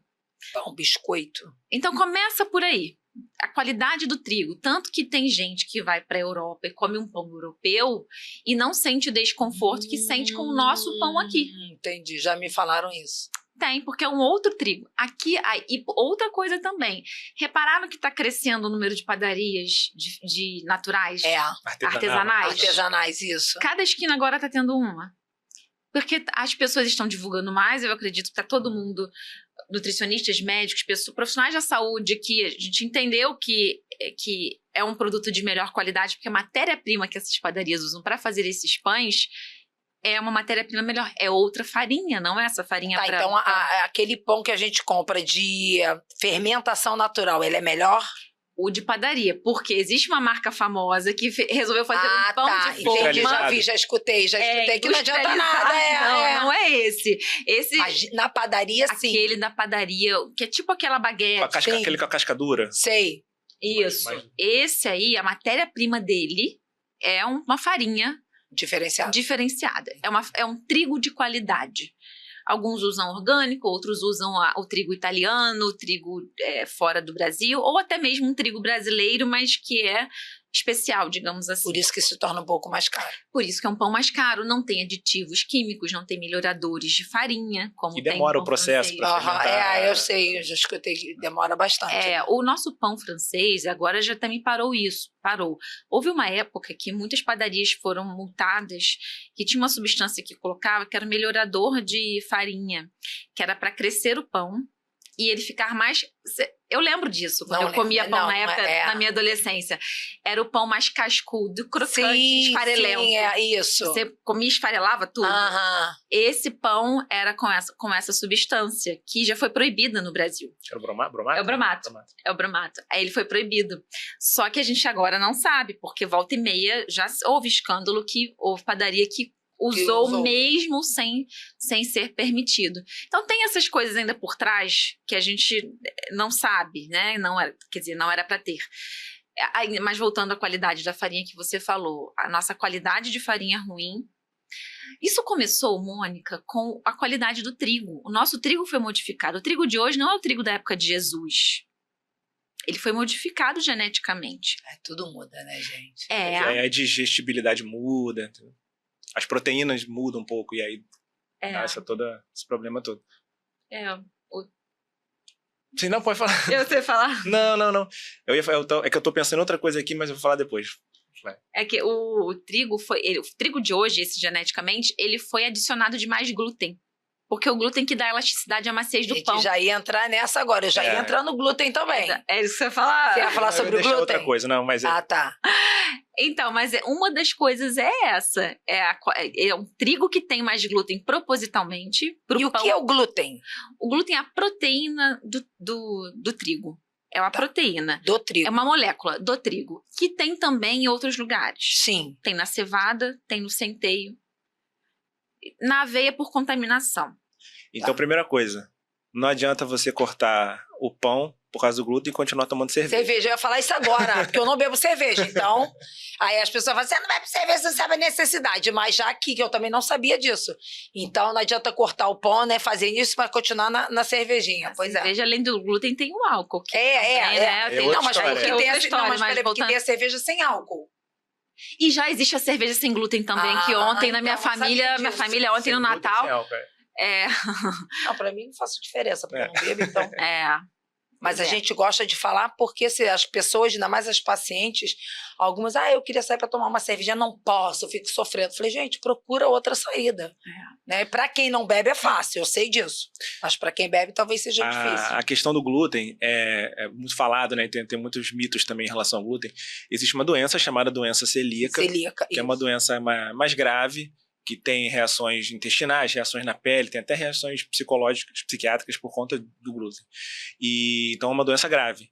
Pão, biscoito. Então começa por aí. A qualidade do trigo. Tanto que tem gente que vai para a Europa e come um pão europeu e não sente o desconforto que sente com o nosso pão aqui. Entendi, já me falaram isso. Tem, porque é um outro trigo. Aqui, e outra coisa também. Repararam que está crescendo o número de padarias de naturais? Artesanais? Artesanais, isso. Cada esquina agora está tendo uma. Porque as pessoas estão divulgando mais, eu acredito que está todo mundo, nutricionistas, médicos, profissionais da saúde, que a gente entendeu que é um produto de melhor qualidade, porque a matéria-prima que essas padarias usam para fazer esses pães é uma matéria-prima melhor. É outra farinha, não é essa farinha Tá, então aquele pão que a gente compra de fermentação natural, ele é melhor? O de padaria, porque existe uma marca famosa que resolveu fazer um pão de forma. Entendi, já vi, já escutei que não adianta nada. Não é esse. Na padaria, sim. Aquele da padaria, que é tipo aquela baguete. Aquele com a casca dura. Sei. Isso. Esse aí, a matéria-prima dele é uma farinha diferenciada. É um trigo de qualidade. Alguns usam orgânico, outros usam o trigo italiano, o trigo fora do Brasil, ou até mesmo um trigo brasileiro, mas que é especial, digamos assim. Por isso que se torna um pouco mais caro. Por isso que é um pão mais caro, não tem aditivos químicos, não tem melhoradores de farinha, como e tem demora o processo para fermentar. Eu sei, eu já escutei que demora bastante. O nosso pão francês, agora já também parou. Houve uma época que muitas padarias foram multadas, que tinha uma substância que colocava, que era melhorador de farinha, que era para crescer o pão e ele ficar mais... Eu lembro disso, quando eu comia pão na época, na minha adolescência. Era o pão mais cascudo, crocante, esfarelento. Sim, é isso. Você comia e esfarelava tudo. Esse pão era com essa substância, que já foi proibida no Brasil. Era o bromato? É o bromato. Aí ele foi proibido. Só que a gente agora não sabe, porque volta e meia já houve escândalo que houve padaria que usou mesmo sem ser permitido. Então tem essas coisas ainda por trás que a gente não sabe, né? Não era para ter. Mas voltando à qualidade da farinha que você falou, a nossa qualidade de farinha é ruim. Isso começou, Mônica, com a qualidade do trigo. O nosso trigo foi modificado. O trigo de hoje não é o trigo da época de Jesus. Ele foi modificado geneticamente. Tudo muda, né, gente? A digestibilidade muda, as proteínas mudam um pouco, e aí dá esse problema todo. Você não pode falar. Eu sei falar? Não. É que eu tô pensando em outra coisa aqui, mas eu vou falar depois. Vai. É que o trigo o trigo de hoje, esse geneticamente, ele foi adicionado de mais glúten. Porque o glúten que dá elasticidade e a maciez do pão. Já ia entrar nessa agora, eu já ia entrar no glúten também. É isso que você ia falar? Você ia falar sobre o glúten? Outra coisa, não, mas... tá. Então, mas uma das coisas é essa. É um trigo que tem mais glúten propositalmente pro pão. E o que é o glúten? O glúten é a proteína do trigo. É uma proteína. Do trigo. É uma molécula do trigo. Que tem também em outros lugares. Sim. Tem na cevada, tem no centeio. Na aveia por contaminação. Então, primeira coisa, não adianta você cortar o pão por causa do glúten e continuar tomando cerveja. Eu ia falar isso agora, porque eu não bebo cerveja. Então, aí as pessoas falam, você não bebe cerveja, você não sabe a necessidade. Mas já aqui, que eu também não sabia disso. Então, não adianta cortar o pão, né, fazer isso, mas continuar na cervejinha. Pois cerveja, além do glúten, tem o álcool. Não, mas porque tem a cerveja sem álcool. E já existe a cerveja sem glúten também, que ontem na minha família ontem no Natal... Não, pra mim não faz diferença, porque eu não bebo, então... Mas a É. gente gosta de falar porque se as pessoas, ainda mais as pacientes, algumas, eu queria sair para tomar uma cerveja, não posso, eu fico sofrendo. Falei, gente, procura outra saída. Né? Para quem não bebe é fácil, eu sei disso. Mas para quem bebe talvez seja difícil. A questão do glúten é muito falado, né? Tem muitos mitos também em relação ao glúten. Existe uma doença chamada doença celíaca, que é uma doença mais grave, que tem reações intestinais, reações na pele, tem até reações psicológicas, psiquiátricas por conta do glúten. Então é uma doença grave.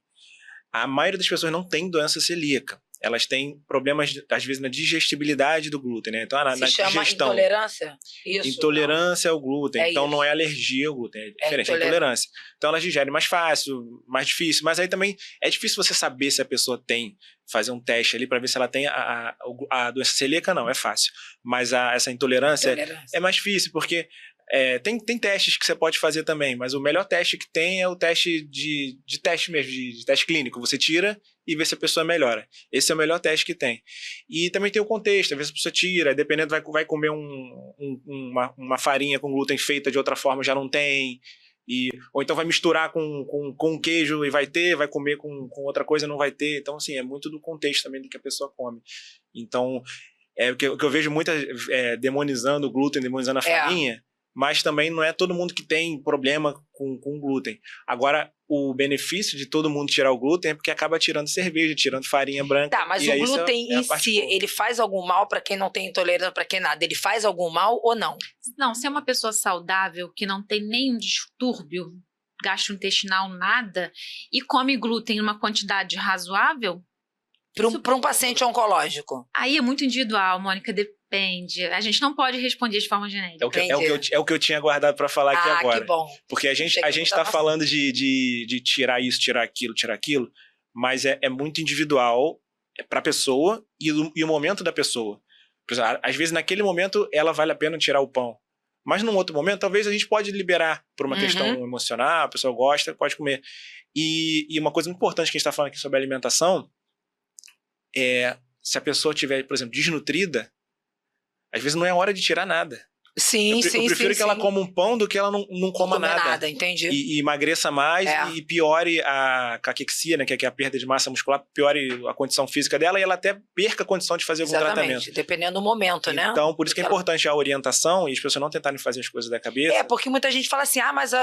A maioria das pessoas não tem doença celíaca. Elas têm problemas, às vezes, na digestibilidade do glúten, né? Então, na chama digestão. Intolerância? Isso. Intolerância ao glúten. Então, isso. não é alergia ao glúten, é diferente, é intolerância. Então, elas digerem mais fácil, mais difícil. Mas aí também é difícil você saber se a pessoa tem, fazer um teste ali para ver se ela tem a doença celíaca, não, é fácil. Mas essa intolerância é mais difícil, porque tem testes que você pode fazer também, mas o melhor teste que tem é o teste de teste mesmo, de teste clínico. Você tira e vê se a pessoa melhora. Esse é o melhor teste que tem. E também tem o contexto, às vezes a pessoa tira, dependendo, vai comer uma farinha com glúten feita de outra forma, já não tem. Ou então vai misturar com queijo e vai comer com outra coisa não vai ter. Então, assim, é muito do contexto também do que a pessoa come. Então, o que eu vejo muita demonizando o glúten, demonizando a farinha, mas também não é todo mundo que tem problema com glúten. Agora, o benefício de todo mundo tirar o glúten é porque acaba tirando cerveja, tirando farinha branca. Tá, mas e o aí glúten em si, ele faz algum mal para quem não tem intolerância, para quem nada? Ele faz algum mal ou não? Não, se é uma pessoa saudável, que não tem nenhum distúrbio gastrointestinal, nada, e come glúten em uma quantidade razoável... Para um paciente oncológico. Aí é muito individual, Mônica, depende. A gente não pode responder de forma genérica. É o que eu tinha guardado para falar aqui agora. Que bom. Porque a gente está falando de tirar isso, tirar aquilo, mas é muito individual para a pessoa e o momento da pessoa. Por exemplo, às vezes, naquele momento, ela vale a pena tirar o pão. Mas num outro momento, talvez a gente pode liberar por uma questão emocional, a pessoa gosta, pode comer. E uma coisa importante que a gente está falando aqui sobre alimentação é, se a pessoa estiver, por exemplo, desnutrida, às vezes não é hora de tirar nada. Sim, eu prefiro que ela coma um pão do que ela não coma nada. Entendi. E emagreça mais e piore a caquexia, né, que é a perda de massa muscular, piore a condição física dela e ela até perca a condição de fazer algum tratamento. Dependendo do momento, né? Então, por isso que é importante a orientação e as pessoas não tentarem fazer as coisas da cabeça. Porque muita gente fala assim,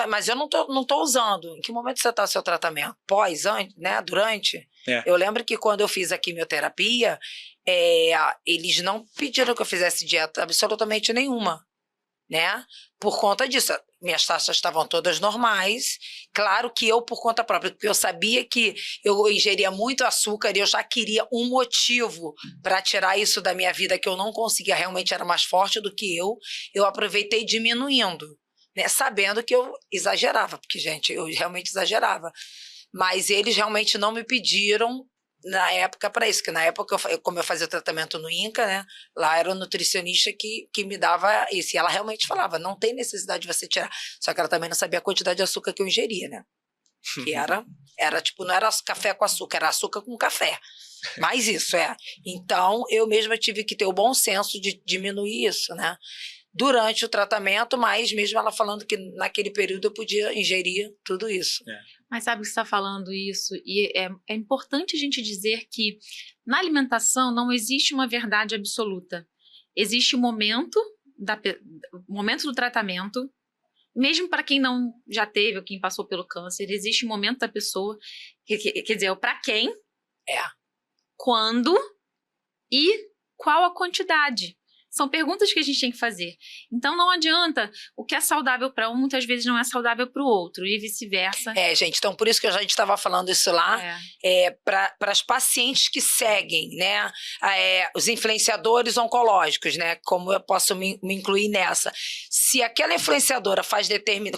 mas eu não tô usando. Em que momento você está o seu tratamento? Pós, antes, né? Durante? Eu lembro que quando eu fiz a quimioterapia, eles não pediram que eu fizesse dieta absolutamente nenhuma. Né? Por conta disso, minhas taxas estavam todas normais. Claro que eu, por conta própria, porque eu sabia que eu ingeria muito açúcar e eu já queria um motivo para tirar isso da minha vida, que eu não conseguia, realmente era mais forte do que eu aproveitei diminuindo, né? Sabendo que eu exagerava, porque, gente, eu realmente exagerava. Mas eles realmente não me pediram na época para isso, porque na época, como eu fazia o tratamento no INCA, né, lá era o nutricionista que me dava isso, e ela realmente falava, não tem necessidade de você tirar, só que ela também não sabia a quantidade de açúcar que eu ingeria, né, que era tipo, não era café com açúcar, era açúcar com café, mas isso, então eu mesma tive que ter o bom senso de diminuir isso, né, durante o tratamento, mas mesmo ela falando que naquele período eu podia ingerir tudo isso. Mas sabe que você está falando isso, e é importante a gente dizer que na alimentação não existe uma verdade absoluta. Existe o momento do tratamento, mesmo para quem não já teve ou quem passou pelo câncer, existe o momento da pessoa, quer dizer, o para quem, quando e qual a quantidade. São perguntas que a gente tem que fazer. Então, não adianta. O que é saudável para um, muitas vezes não é saudável para o outro, e vice-versa. Gente, então por isso que a gente estava falando isso lá, para as pacientes que seguem, né, os influenciadores oncológicos, né, como eu posso me incluir nessa. Se aquela influenciadora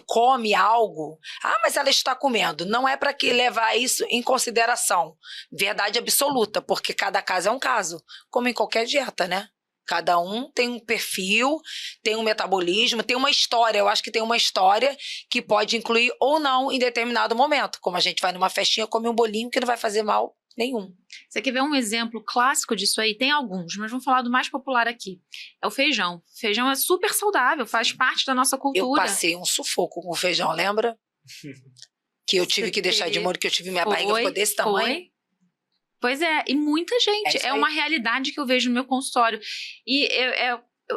come algo, mas ela está comendo, não é para que levar isso em consideração. Verdade absoluta, porque cada caso é um caso, como em qualquer dieta, né? Cada um tem um perfil, tem um metabolismo, tem uma história. Eu acho que tem uma história que pode incluir ou não em determinado momento. Como a gente vai numa festinha, come um bolinho que não vai fazer mal nenhum. Você quer ver um exemplo clássico disso aí? Tem alguns, mas vamos falar do mais popular aqui. É o feijão. O feijão é super saudável, faz parte da nossa cultura. Eu passei um sufoco com o feijão, lembra? Que eu tive que deixar de molho, que eu tive minha barriga ficou desse tamanho. Pois é, e muita gente. É uma realidade que eu vejo no meu consultório. E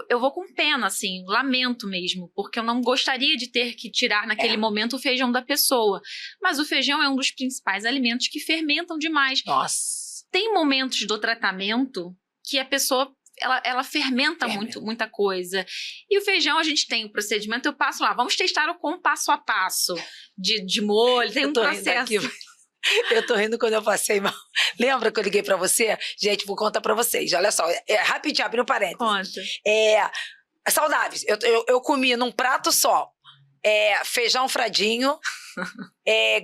eu vou com pena, assim, lamento mesmo, porque eu não gostaria de ter que tirar naquele momento o feijão da pessoa. Mas o feijão é um dos principais alimentos que fermentam demais. Nossa! Tem momentos do tratamento que a pessoa... Ela fermenta muita coisa. E o feijão, a gente tem o procedimento, eu passo lá, vamos testar com um passo a passo de molho, tem um processo. Eu tô rindo quando eu passei mal. Lembra que eu liguei pra você? Gente, vou contar pra vocês. Olha só, rapidinho, abrindo um parênteses. Conta. Saudáveis. Eu comi num prato só. Feijão fradinho,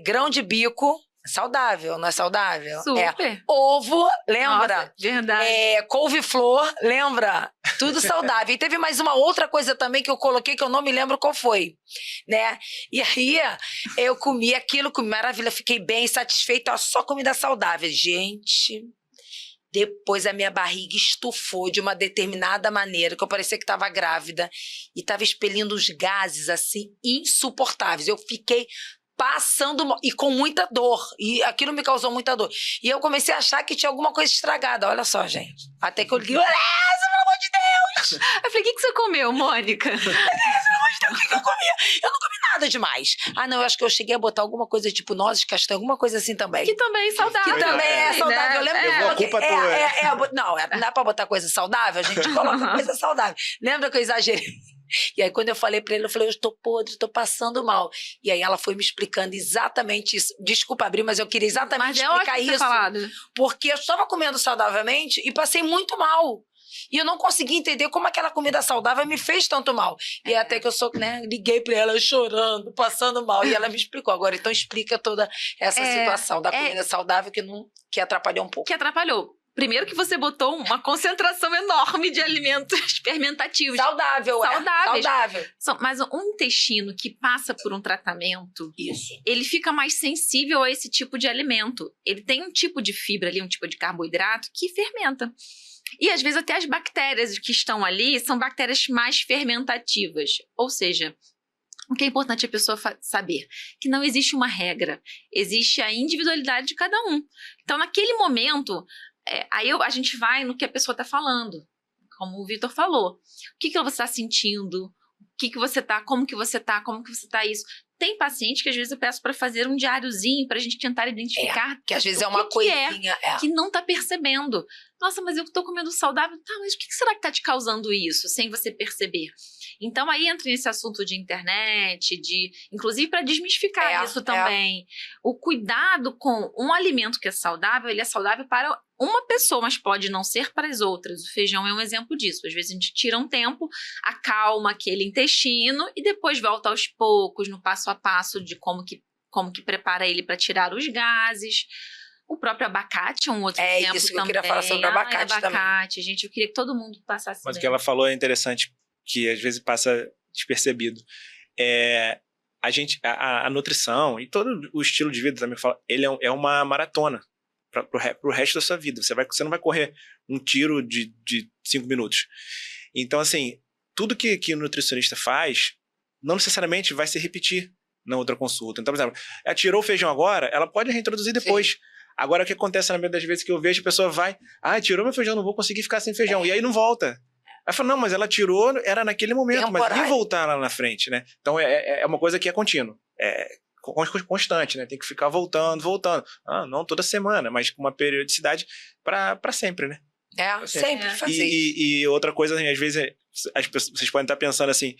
grão de bico. Saudável, não é saudável? Super. Ovo, lembra? Nossa, verdade. Couve-flor, lembra? Tudo saudável. E teve mais uma outra coisa também que eu coloquei que eu não me lembro qual foi, né? E aí eu comi aquilo, comi maravilha, fiquei bem satisfeita, só comida saudável. Gente, depois a minha barriga estufou de uma determinada maneira, que eu parecia que estava grávida e estava expelindo uns gases assim insuportáveis. Eu fiquei passando e com muita dor, e aquilo me causou muita dor, e eu comecei a achar que tinha alguma coisa estragada, olha só, gente, até que eu liguei, pelo amor de Deus! Eu falei, o que você comeu, Mônica? Pelo amor de Eu não comi nada demais. Ah, não, eu acho que eu cheguei a botar alguma coisa tipo nozes, castanha, alguma coisa assim também. Que também é saudável. Que também é saudável. Eu lembro que Levou a culpa tua. não, não dá pra botar coisa saudável, a gente coloca coisa saudável. Lembra que eu exagerei? E aí, quando eu falei pra ele, eu falei, eu estou podre, estou passando mal. E aí ela foi me explicando exatamente isso. Desculpa abrir, mas eu queria exatamente explicar isso. Porque eu estava comendo saudavelmente e passei muito mal. E eu não consegui entender como aquela comida saudável me fez tanto mal. E até que eu liguei pra ela chorando, passando mal. E ela me explicou. Agora, então explica toda essa situação da comida saudável que atrapalhou um pouco. Que atrapalhou. Primeiro que você botou uma concentração enorme de alimentos fermentativos. Saudável. Mas um intestino que passa por um tratamento, ele fica mais sensível a esse tipo de alimento. Ele tem um tipo de fibra ali, um tipo de carboidrato que fermenta. E às vezes até as bactérias que estão ali são bactérias mais fermentativas. Ou seja, o que é importante a pessoa saber? Que não existe uma regra. Existe a individualidade de cada um. Então, naquele momento, a gente vai no que a pessoa está falando. Como o Vitor falou. O que você está sentindo? Como que você está isso? Tem paciente que às vezes eu peço para fazer um diáriozinho para a gente tentar identificar. Que às vezes é uma coisinha. Que não está percebendo. Nossa, mas eu estou comendo saudável. Tá, mas o que será que está te causando isso, sem você perceber? Então aí entra nesse assunto de internet, inclusive para desmistificar isso também. O cuidado com um alimento que é saudável, ele é saudável para uma pessoa, mas pode não ser para as outras. O feijão é um exemplo disso. Às vezes a gente tira um tempo, acalma aquele intestino e depois volta aos poucos, no passo a passo de como que prepara ele para tirar os gases. O próprio abacate é um outro exemplo também. É isso que eu queria falar sobre o abacate também. Gente, eu queria que todo mundo passasse. Mas o que ela falou é interessante, que às vezes passa despercebido. A nutrição e todo o estilo de vida também fala, ele é uma maratona pro resto da sua vida. Você não vai correr um tiro de 5 minutos. Então, assim, tudo que o nutricionista faz não necessariamente vai se repetir na outra consulta. Então, por exemplo, ela tirou o feijão agora, ela pode reintroduzir depois. Sim. Agora, o que acontece na maioria das vezes que eu vejo, a pessoa vai, tirou meu feijão, não vou conseguir ficar sem feijão. E aí não volta. Aí fala, não, mas ela tirou, era naquele momento, mas ia voltar lá na frente, né? Então, é uma coisa que é contínua. Constante, né? Tem que ficar voltando. Não toda semana, mas com uma periodicidade para sempre, né? Sempre fazer. E outra coisa, assim, às vezes, vocês podem estar pensando assim,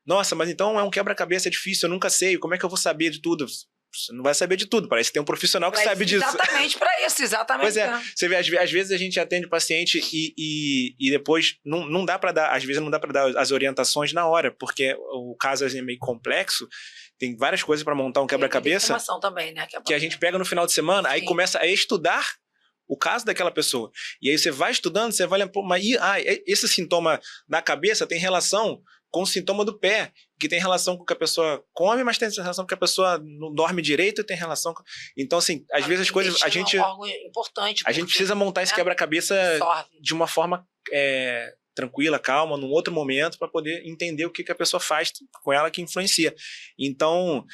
nossa, mas então é um quebra-cabeça, é difícil, eu nunca sei, como é que eu vou saber de tudo? Você não vai saber de tudo, parece que tem um profissional que sabe disso. Exatamente para isso, exatamente. Pois é, você vê, às vezes a gente atende o paciente e depois não dá para dar, às vezes não dá para dar as orientações na hora, porque o caso é meio complexo, tem várias coisas para montar um quebra-cabeça. Tem informação também, né? Que a gente pega no final de semana, aí começa a estudar o caso daquela pessoa. E aí você vai estudando, você vai lembrar, mas esse sintoma da cabeça tem relação com o sintoma do pé, que tem relação com o que a pessoa come, mas tem relação com que a pessoa não dorme direito, tem relação com... Então, assim, às vezes as coisas... A gente precisa montar esse quebra-cabeça de uma forma tranquila, calma, num outro momento, para poder entender o que a pessoa faz com ela que influencia. Então...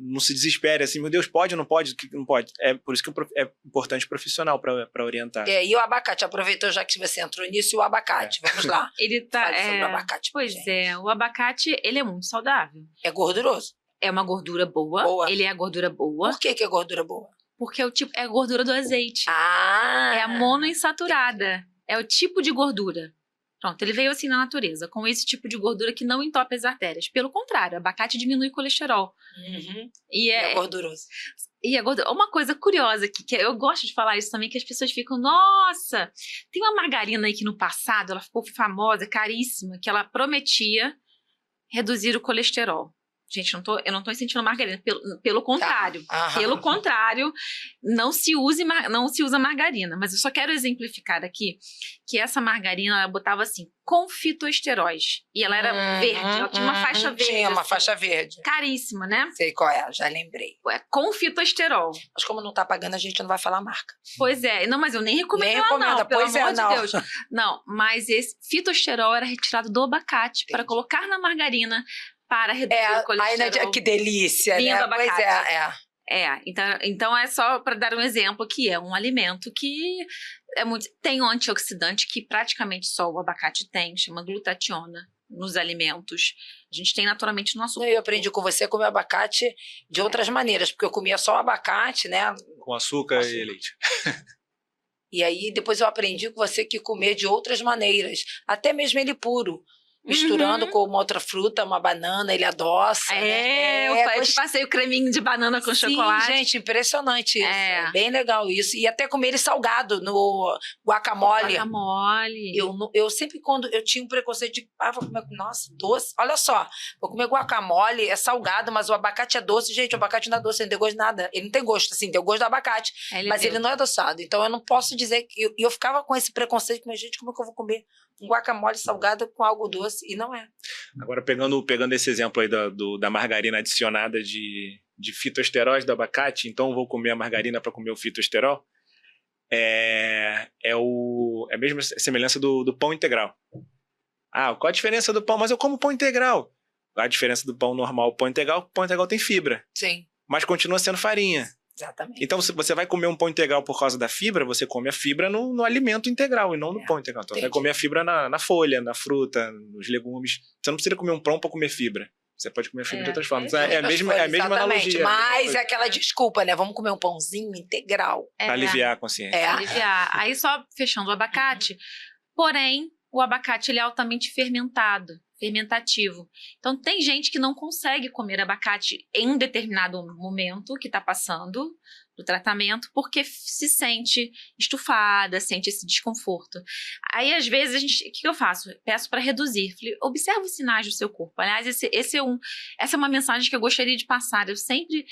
não se desespere assim, meu Deus, pode ou não pode? Não pode. É por isso que é importante profissional para orientar. E o abacate, aproveitou já que você entrou nisso, e o abacate, vamos lá. Ele tá sobre o abacate. Pois o abacate, ele é muito saudável. É gorduroso. É uma gordura boa. Ele é a gordura boa. Por que é gordura boa? Porque é a gordura do azeite. É a monoinsaturada. É o tipo de gordura. Pronto, ele veio assim na natureza, com esse tipo de gordura que não entope as artérias. Pelo contrário, abacate diminui o colesterol. E é gorduroso. E é gorduroso. Uma coisa curiosa aqui, que eu gosto de falar isso também, que as pessoas ficam, nossa, tem uma margarina aí que no passado, ela ficou famosa, caríssima, que ela prometia reduzir o colesterol. Gente, eu não tô incentiando margarina, pelo contrário. Pelo contrário, não se usa margarina. Mas eu só quero exemplificar aqui que essa margarina, ela botava assim, com fitoesteróis. E ela era verde, ela tinha uma faixa verde. Tinha uma faixa verde. Caríssima, né? Sei qual é, já lembrei. Com fitoesterol. Mas como não tá pagando, a gente não vai falar a marca. Pois é. Não, mas eu nem recomendo ela não, pelo amor de Deus. Não, mas esse fitoesterol era retirado do abacate para colocar na margarina para reduzir o colesterol. Ai, que delícia, né? Do abacate. Pois então é só para dar um exemplo que é um alimento que tem um antioxidante que praticamente só o abacate tem, chama glutationa. nos alimentos. A gente tem naturalmente no nosso corpo. Eu aprendi com você a comer abacate de outras maneiras, porque eu comia só abacate, né? Com açúcar e leite. E aí depois eu aprendi com você que comer de outras maneiras, até mesmo ele puro. Misturando com uma outra fruta, uma banana, ele adoça. Eu te passei o creminho de banana com chocolate. Sim, gente, impressionante isso. É bem legal isso. E até comer ele salgado no guacamole. Eu sempre, quando eu tinha um preconceito de, vou comer, nossa, doce. Olha só, vou comer guacamole, é salgado, mas o abacate é doce. Gente, o abacate não é doce, ele não tem gosto de nada. Ele não tem gosto, assim, tem o gosto do abacate. Mas ele não é adoçado. Então eu não posso dizer que... Eu ficava com esse preconceito, mas gente, como é que eu vou comer um guacamole salgado com algo doce? E não é. Agora, pegando esse exemplo aí da margarina adicionada de fitoesteróis do abacate, então eu vou comer a margarina para comer o fitoesterol, é a mesma semelhança do pão integral. Qual a diferença do pão? Mas eu como pão integral. A diferença do pão normal ao pão integral tem fibra. Sim. Mas continua sendo farinha. Exatamente. Então, se você vai comer um pão integral por causa da fibra, você come a fibra no alimento integral e não no pão integral. Então, você vai comer a fibra na folha, na fruta, nos legumes. Você não precisa comer um pão para comer fibra. Você pode comer fibra de outras formas. É a mesma analogia. Mas é aquela desculpa, né? Vamos comer um pãozinho integral. Para aliviar a consciência. Aliviar. Aí, só fechando o abacate, porém, o abacate ele é altamente fermentativo. Então, tem gente que não consegue comer abacate em um determinado momento que está passando do tratamento, porque se sente estufada, sente esse desconforto. Aí, às vezes, o que eu faço? Peço para reduzir. Falei, observa os sinais do seu corpo. Aliás, essa é uma mensagem que eu gostaria de passar. Eu sempre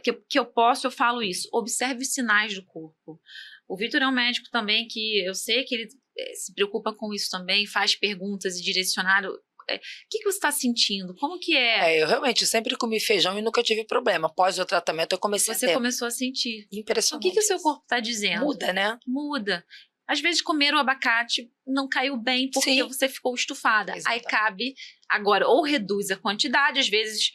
que eu posso, eu falo isso. Observe os sinais do corpo. O Vitor é um médico também que eu sei que ele se preocupa com isso também, faz perguntas e direcionado. O que você está sentindo? Como que é? Eu realmente sempre comi feijão e nunca tive problema. Após o tratamento, eu comecei a ter. Você começou a sentir. Impressionante. O que o seu corpo está dizendo? Muda, né? Muda. Às vezes, comer o abacate não caiu bem porque você ficou estufada. Exatamente. Aí cabe, agora, ou reduz a quantidade, às vezes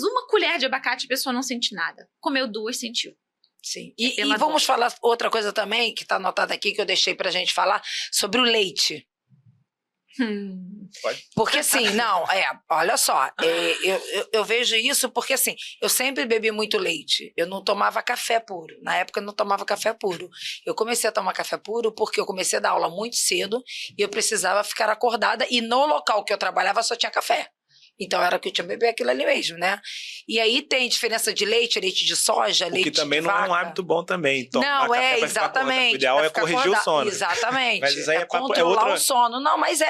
uma colher de abacate a pessoa não sente nada. Comeu 2, sentiu. Sim. E vamos falar outra coisa também, que está anotada aqui, que eu deixei pra gente falar, sobre o leite. Porque assim, olha só, eu vejo isso porque assim, eu sempre bebi muito leite, eu não tomava café puro, na época eu não tomava café puro, eu comecei a tomar café puro porque eu comecei a dar aula muito cedo e eu precisava ficar acordada e no local que eu trabalhava só tinha café. Então era que eu tinha que beber aquilo ali mesmo, né? E aí tem diferença de leite de soja, leite de vaca. Que também não é um hábito bom também. Não, exatamente. O ideal é corrigir o sono. Exatamente. Mas isso aí controlar o sono. Não, mas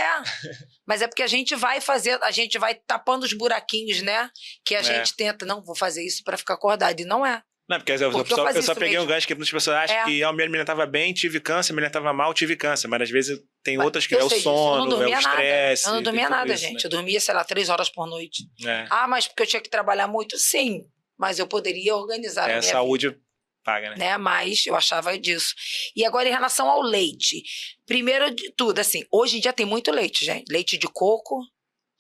Mas é porque a gente vai tapando os buraquinhos, né? Que a gente tenta, não, vou fazer isso para ficar acordado. E não é. Não, porque eu só peguei um gancho que muitas pessoas acham que eu me alimentava bem, tive câncer, me alimentava mal, tive câncer. Mas às vezes tem outras que é o sono, é o estresse. Eu não dormia nada, gente. Eu dormia, 3 horas por noite. Mas porque eu tinha que trabalhar muito? Sim. Mas eu poderia organizar a minha saúde vida. Paga, né? Mas eu achava disso. E agora, em relação ao leite. Primeiro de tudo, assim, hoje em dia tem muito leite, gente. Leite de coco,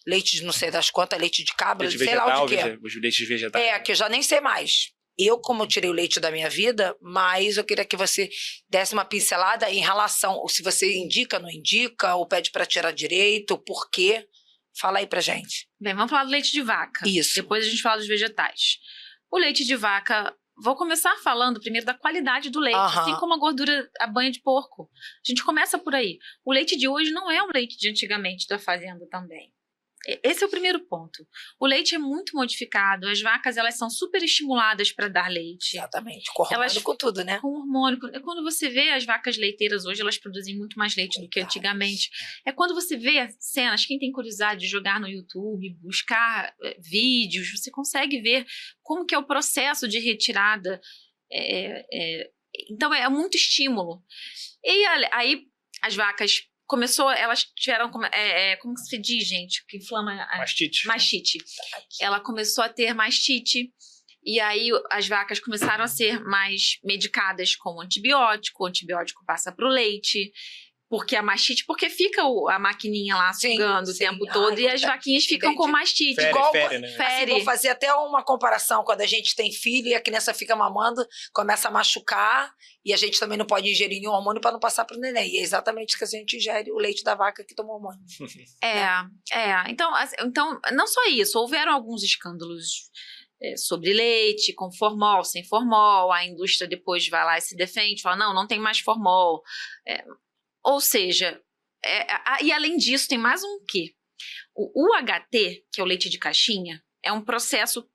leite de não sei das quantas, leite de cabra, leite sei vegetal, lá o que é. Os leites vegetais. Que eu já nem sei mais. Como eu tirei o leite da minha vida, mas eu queria que você desse uma pincelada em relação, se você indica, não indica, ou pede para tirar direito, por quê? Fala aí pra gente. Bem, vamos falar do leite de vaca. Isso. Depois a gente fala dos vegetais. O leite de vaca, vou começar falando primeiro da qualidade do leite, assim como a gordura, a banha de porco. A gente começa por aí. O leite de hoje não é o leite de antigamente da fazenda também. Esse é o primeiro ponto. O leite é muito modificado, as vacas elas são super estimuladas para dar leite. Exatamente, com hormônio, com tudo, né? Com hormônio. Quando você vê as vacas leiteiras hoje, elas produzem muito mais leite do que antigamente. É quando você vê cenas, quem tem curiosidade de jogar no YouTube, buscar vídeos, você consegue ver como que é o processo de retirada. Então é muito estímulo. E aí as vacas elas tiveram, como se diz, gente, que inflama... Mastite. Ela começou a ter mastite, e aí as vacas começaram a ser mais medicadas com antibiótico, o antibiótico passa para o leite, Porque a mastite, porque fica a maquininha lá sugando o tempo todo e as vaquinhas ficam com mastite. Fere, né? Assim, vou fazer até uma comparação, quando a gente tem filho e a criança fica mamando, começa a machucar, e a gente também não pode ingerir nenhum hormônio para não passar para o neném. E é exatamente isso que a gente ingere, o leite da vaca que toma hormônio. Então, não só isso, houveram alguns escândalos sobre leite, com formol, sem formol, a indústria depois vai lá e se defende, fala, não tem mais formol. Ou seja, e além disso, tem mais um quê? O UHT, que é o leite de caixinha, é um processo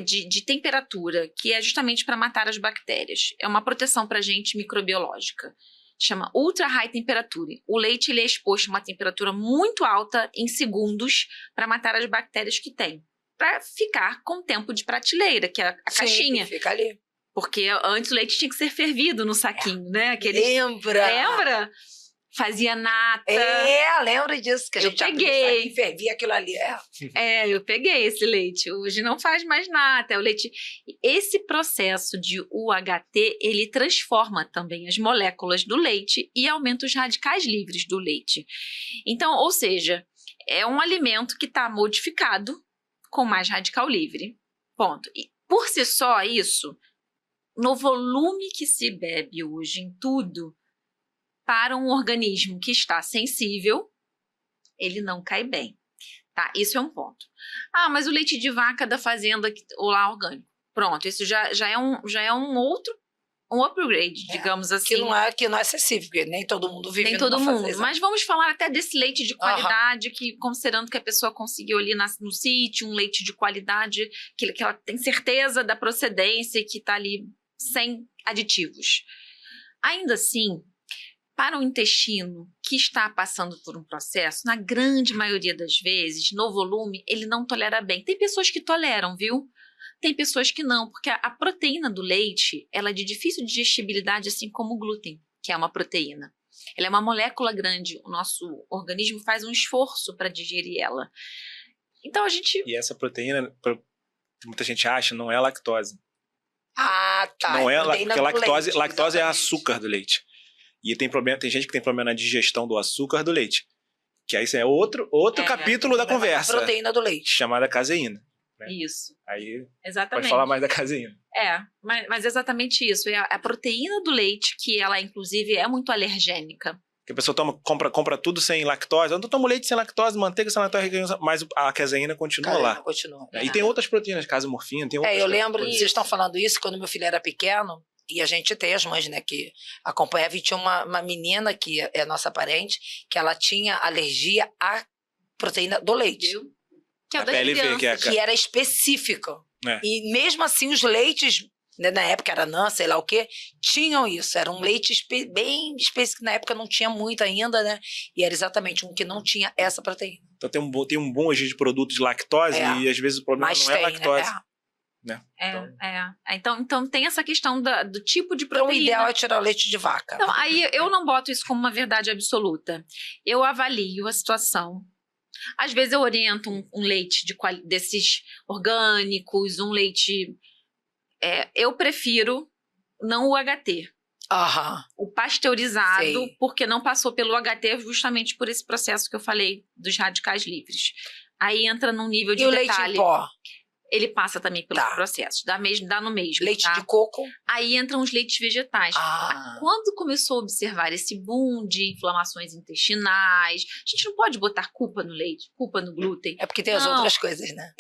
de temperatura, que é justamente para matar as bactérias. É uma proteção para a gente microbiológica. Chama ultra high temperature. O leite ele é exposto a uma temperatura muito alta em segundos para matar as bactérias que tem. Para ficar com tempo de prateleira, que é a caixinha. Fica ali. Porque antes o leite tinha que ser fervido no saquinho, né? Lembra? Fazia nata. Lembro disso. Que a gente peguei. Fervia aquilo ali. Eu peguei esse leite. Hoje não faz mais nata. É o leite. Esse processo de UHT, ele transforma também as moléculas do leite e aumenta os radicais livres do leite. Então, ou seja, é um alimento que está modificado com mais radical livre. Ponto. E por si só isso, no volume que se bebe hoje em tudo, para um organismo que está sensível, ele não cai bem. Tá? Isso é um ponto. Mas o leite de vaca da fazenda, ou lá orgânico. Pronto, isso já é um outro, um upgrade, digamos assim. Que não é acessível, porque nem todo mundo vive. Nem todo mundo. Mas vamos falar até desse leite de qualidade, que considerando que a pessoa conseguiu ali no sítio, um leite de qualidade, que ela tem certeza da procedência e que está ali sem aditivos. Ainda assim, para o intestino que está passando por um processo, na grande maioria das vezes, no volume, ele não tolera bem. Tem pessoas que toleram, viu? Tem pessoas que não, porque a proteína do leite, ela é de difícil digestibilidade, assim como o glúten, que é uma proteína. Ela é uma molécula grande, o nosso organismo faz um esforço para digerir ela. Então a gente... E essa proteína, muita gente acha, não é a lactose. Tá. Não é porque lactose é açúcar do leite. E tem gente que tem problema na digestão do açúcar do leite. Que aí isso é outro capítulo da conversa. Proteína do leite. Chamada caseína. Né? Isso. Aí exatamente. Pode falar mais da caseína. Mas exatamente isso. É a proteína do leite, que ela inclusive é muito alergênica. Que a pessoa compra tudo sem lactose. Eu não tomo leite sem lactose, manteiga sem lactose, mas a caseína continua lá. Continua. E tem outras proteínas, caseomorfina, tem outras. Eu lembro, vocês estão falando isso, quando meu filho era pequeno, e a gente tem as mães, né, que acompanhavam, e tinha uma menina que é nossa parente, que ela tinha alergia à proteína do leite. Que é a PLV, que era específico. E mesmo assim, os leites, né, na época era NAN, sei lá o quê, tinham isso. Era um leite bem específico, na época não tinha muito ainda, né? E era exatamente um que não tinha essa proteína. Então tem um bom hoje de produtos de lactose e às vezes o problema não é lactose. Né? Então tem essa questão do tipo de proteína. Então o ideal é tirar o leite de vaca. Então, aí eu não boto isso como uma verdade absoluta. Eu avalio a situação. Às vezes eu oriento um leite desses orgânicos, um leite... eu prefiro não o UHT. O pasteurizado, porque não passou pelo UHT justamente por esse processo que eu falei dos radicais livres. Aí entra num nível de detalhe. E o leite em pó? Ele passa também pelos processos, dá no mesmo. Leite de coco? Aí entram os leites vegetais. Quando começou a observar esse boom de inflamações intestinais, a gente não pode botar culpa no leite, culpa no glúten. É porque tem as outras coisas, né?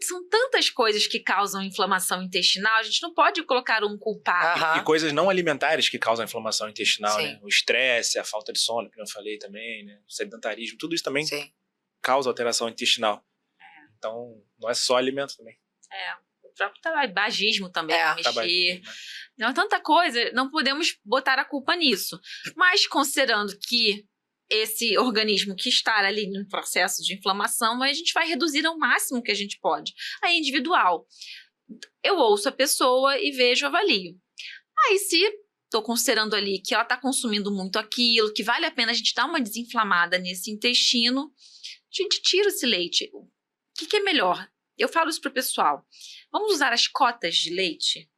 São tantas coisas que causam inflamação intestinal, a gente não pode colocar um culpado. E coisas não alimentares que causam inflamação intestinal, né? O estresse, a falta de sono, que eu falei também, né? O sedentarismo, tudo isso também causa alteração intestinal. Então, não é só alimento também. O próprio tabagismo também, mexer. Tabagismo, né? Não, tanta coisa, não podemos botar a culpa nisso. Mas considerando que esse organismo que está ali no processo de inflamação, a gente vai reduzir ao máximo que a gente pode. Aí, individual. Eu ouço a pessoa e vejo, avalio. Aí, se estou considerando ali que ela está consumindo muito aquilo, que vale a pena a gente dar uma desinflamada nesse intestino, a gente tira esse leite. O que é melhor? Eu falo isso para o pessoal. Vamos usar as cotas de leite?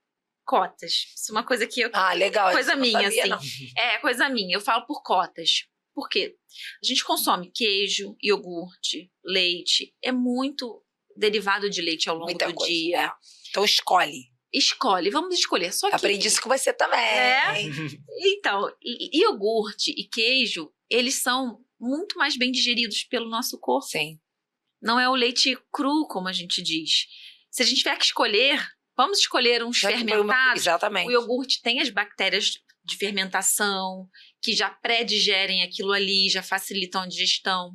cotas. Isso é uma coisa que eu... Legal. Coisa eu não minha, sabia, assim. não. Coisa minha. Eu falo por cotas. Por quê? A gente consome queijo, iogurte, leite. É muito derivado de leite ao longo Muita do coisa, dia. Então escolhe. Escolhe, vamos escolher. Só que... Aprendi isso com você também. Então, iogurte e queijo, eles são muito mais bem digeridos pelo nosso corpo. Sim. Não é o leite cru, como a gente diz. Se a gente tiver que escolher, vamos escolher uns fermentados. Exatamente. O iogurte tem as bactérias de fermentação, que já pré-digerem aquilo ali, já facilitam a digestão.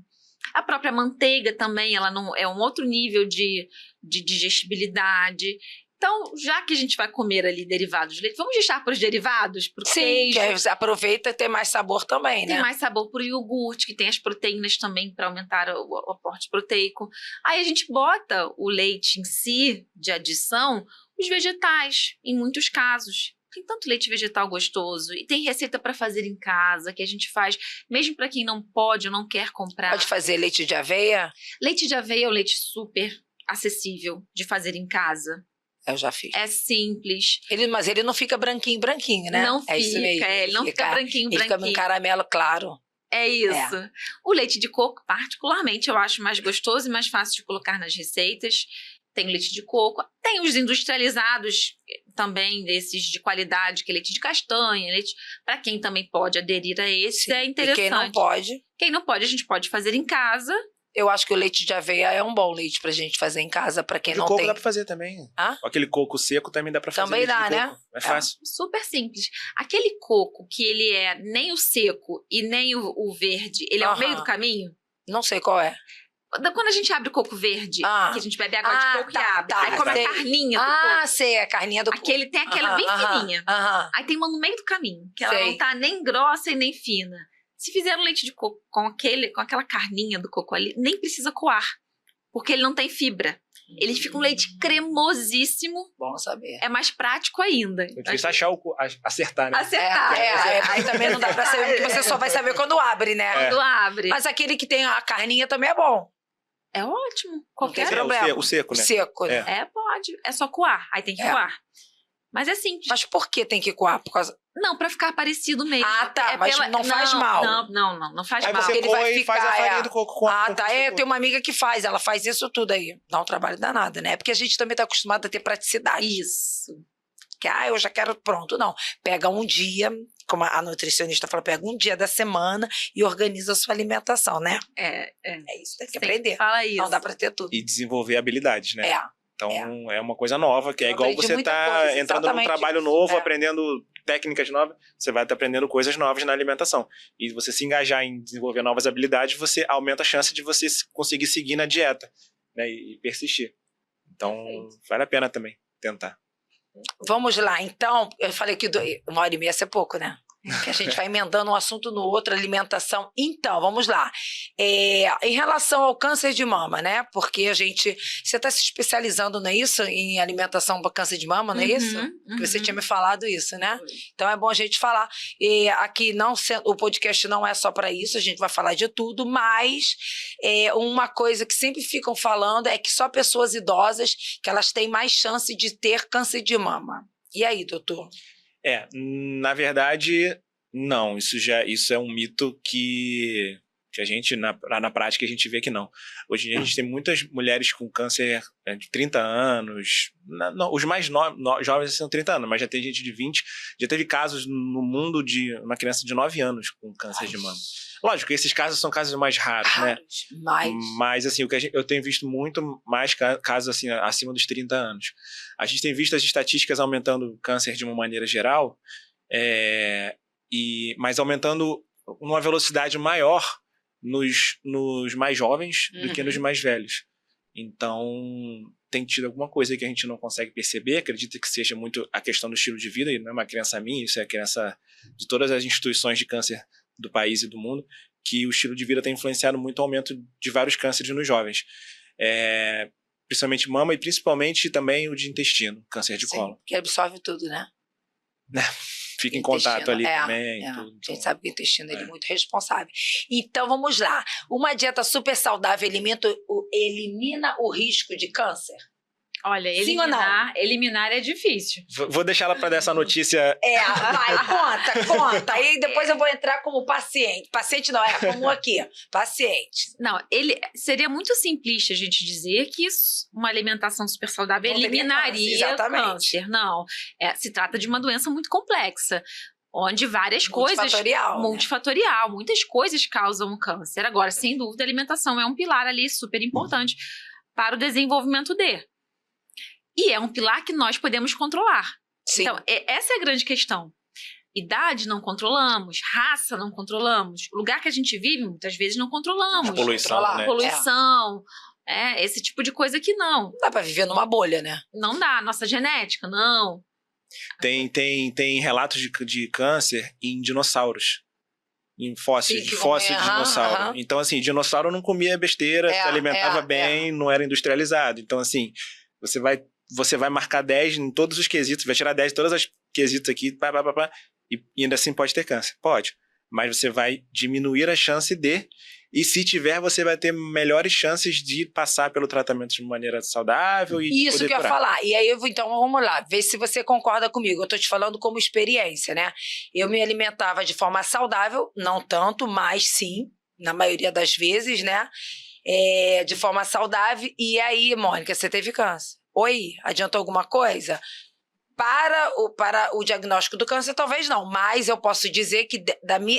A própria manteiga também, ela não é um outro nível de digestibilidade. Então, já que a gente vai comer ali derivados de leite, vamos deixar para os derivados, para o queijo. Que aproveita e tem mais sabor também, né? Tem mais sabor para o iogurte, que tem as proteínas também para aumentar o aporte proteico. Aí a gente bota o leite em si, de adição, os vegetais, em muitos casos. Tem tanto leite vegetal gostoso e tem receita para fazer em casa, que a gente faz, mesmo para quem não pode ou não quer comprar. Pode fazer leite de aveia? Leite de aveia é um leite super acessível de fazer em casa. Eu já fiz. É simples. Mas ele não fica branquinho, né? Não fica, isso mesmo. ele não fica branquinho. Ele fica um caramelo claro. É isso. O leite de coco, particularmente, eu acho mais gostoso e mais fácil de colocar nas receitas. Tem leite de coco. Tem os industrializados também, desses de qualidade, que é leite de castanha, leite... Para quem também pode aderir a esse, Sim. é interessante. E quem não pode? Quem não pode, a gente pode fazer em casa. Eu acho que o leite de aveia é um bom leite pra gente fazer em casa, pra quem De não coco tem. dá pra fazer também. Hã? Aquele coco seco também dá pra fazer. Também dá, né? É fácil. Super simples. Aquele coco que ele é nem o seco e nem o verde, ele é o meio do caminho. Não sei qual é. Quando a gente abre o coco verde, que a gente bebe água de coco e abre, aí come a carninha do coco. Sei, a carninha do coco. Aquele tem aquela bem fininha. Aí tem uma no meio do caminho, que ela não tá nem grossa e nem fina. Se fizer um leite de coco com aquela carninha do coco ali, nem precisa coar, porque ele não tem fibra. Ele fica um leite cremosíssimo. Bom saber. É mais prático ainda. É difícil achar acertar, né? Acertar. Aí também não dá pra saber, porque você só vai saber quando abre, né? Quando abre. Mas aquele que tem a carninha também é bom. É ótimo. Não Qualquer tem problema. O seco, né? Seco, né? pode. É só coar. Aí tem que coar. Mas é simples. Mas por que tem que coar? Por causa... Não, pra ficar parecido mesmo. Mas não faz mal. Não faz aí mal. Você Ele coa vai e faz a ficar, farinha do coco com a Tem uma amiga que faz, ela faz isso tudo aí. Dá um trabalho danado, né? Porque a gente também tá acostumado a ter praticidade. Isso. Que, eu já quero pronto. Não, pega um dia, como a nutricionista fala, pega um dia da semana e organiza a sua alimentação, né? É isso, tem que aprender. Fala isso. Não dá pra ter tudo. E desenvolver habilidades, né? Então é uma coisa nova, que é Eu igual aprendi você muita tá coisa, entrando num exatamente trabalho isso. novo, aprendendo técnicas novas, você vai estar aprendendo coisas novas na alimentação. E você se engajar em desenvolver novas habilidades, você aumenta a chance de você conseguir seguir na dieta, né? E persistir. Então, vale a pena também tentar. Vamos lá, então, eu falei que 1h30 é pouco, né? Que a gente vai emendando um assunto no outro, alimentação. Então, vamos lá. Em relação ao câncer de mama, né? Porque você está se especializando, não é isso? Em alimentação para câncer de mama, não é isso? Que você tinha me falado isso, né? Então, é bom a gente falar. Aqui, o podcast não é só para isso, a gente vai falar de tudo, mas uma coisa que sempre ficam falando é que só pessoas idosas, que elas têm mais chance de ter câncer de mama. E aí, doutor? Na verdade, não. Isso é um mito que a gente, na prática, a gente vê que não. Hoje em dia, a gente tem muitas mulheres com câncer de 30 anos. Os mais jovens são 30 anos, mas já tem gente de 20. Já teve casos no mundo de uma criança de 9 anos com câncer de mama. Lógico que esses casos são casos mais raros, né? Mas, assim, eu tenho visto muito mais casos assim, acima dos 30 anos. A gente tem visto as estatísticas aumentando o câncer de uma maneira geral, mas aumentando numa velocidade maior nos mais jovens do que nos mais velhos. Então, tem tido alguma coisa que a gente não consegue perceber. Acredito que seja muito a questão do estilo de vida, e não é uma crença minha, isso é a crença de todas as instituições de câncer do país e do mundo, que o estilo de vida tem influenciado muito o aumento de vários cânceres nos jovens. Principalmente mama e principalmente também o de intestino, câncer de colo. Que absorve tudo, né? Fica em contato ali também. Tudo, a gente sabe que o intestino ele é muito responsável. Então, vamos lá. Uma dieta super saudável elimina o risco de câncer? Olha, Sim ou não? eliminar é difícil. Vou deixar ela para dar essa notícia. Vai, conta. Aí depois eu vou entrar como paciente. Paciente não, como aqui, paciente. Não, seria muito simplista a gente dizer que uma alimentação super saudável Não teria eliminaria câncer, o câncer. Não, se trata de uma doença muito complexa, onde várias coisas... Multifatorial, né? Muitas coisas causam câncer. Agora, sem dúvida, a alimentação é um pilar ali super importante para o desenvolvimento E é um pilar que nós podemos controlar. Sim. Então, essa é a grande questão. Idade não controlamos, raça não controlamos, o lugar que a gente vive muitas vezes não controlamos. A poluição, né? Poluição, esse tipo de coisa que não. Não dá pra viver numa bolha, né? Não dá, nossa genética, não. Tem relatos de câncer em dinossauros. Em fósseis, de dinossauro. Então, assim, dinossauro não comia besteira, se alimentava bem, não era industrializado. Então, assim, você vai marcar 10 em todos os quesitos, vai tirar 10 em todas as quesitos aqui, e ainda assim pode ter câncer. Pode. Mas você vai diminuir a chance e se tiver, você vai ter melhores chances de passar pelo tratamento de maneira saudável e isso poder que eu ia curar. falar. E aí, então, vamos lá, ver se você concorda comigo. Eu tô te falando como experiência, né? Eu me alimentava de forma saudável, não tanto, mas sim, na maioria das vezes, né? De forma saudável. E aí, Mônica, você teve câncer. Oi, adiantou alguma coisa? Para o diagnóstico do câncer, talvez não, mas eu posso dizer que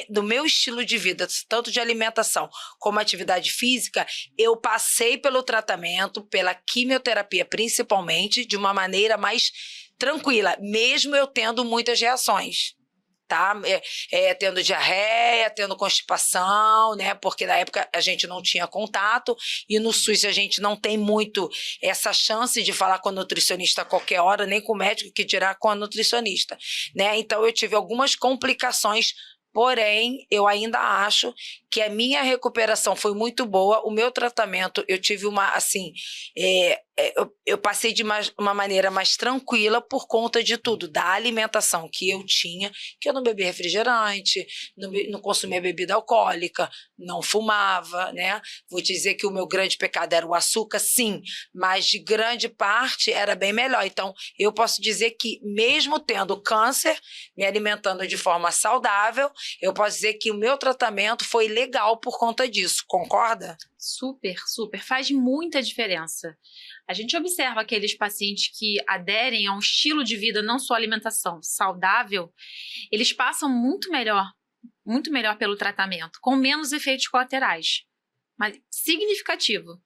do meu estilo de vida, tanto de alimentação como atividade física, eu passei pelo tratamento, pela quimioterapia principalmente, de uma maneira mais tranquila, mesmo eu tendo muitas reações. Tá? Tendo diarreia, tendo constipação, né? Porque na época a gente não tinha contato e no SUS a gente não tem muito essa chance de falar com a nutricionista a qualquer hora, nem com o médico, que dirá com a nutricionista, né? Então eu tive algumas complicações, porém eu ainda acho que a minha recuperação foi muito boa, o meu tratamento, eu tive eu passei de uma maneira mais tranquila por conta de tudo, da alimentação que eu tinha, que eu não bebia refrigerante, não consumia bebida alcoólica, não fumava, né? Vou te dizer que o meu grande pecado era o açúcar, sim, mas de grande parte era bem melhor. Então, eu posso dizer que mesmo tendo câncer, me alimentando de forma saudável, eu posso dizer que o meu tratamento foi legal por conta disso, concorda? Super, super. Faz muita diferença. A gente observa aqueles pacientes que aderem a um estilo de vida, não só alimentação, saudável, eles passam muito melhor pelo tratamento, com menos efeitos colaterais, mas significativo.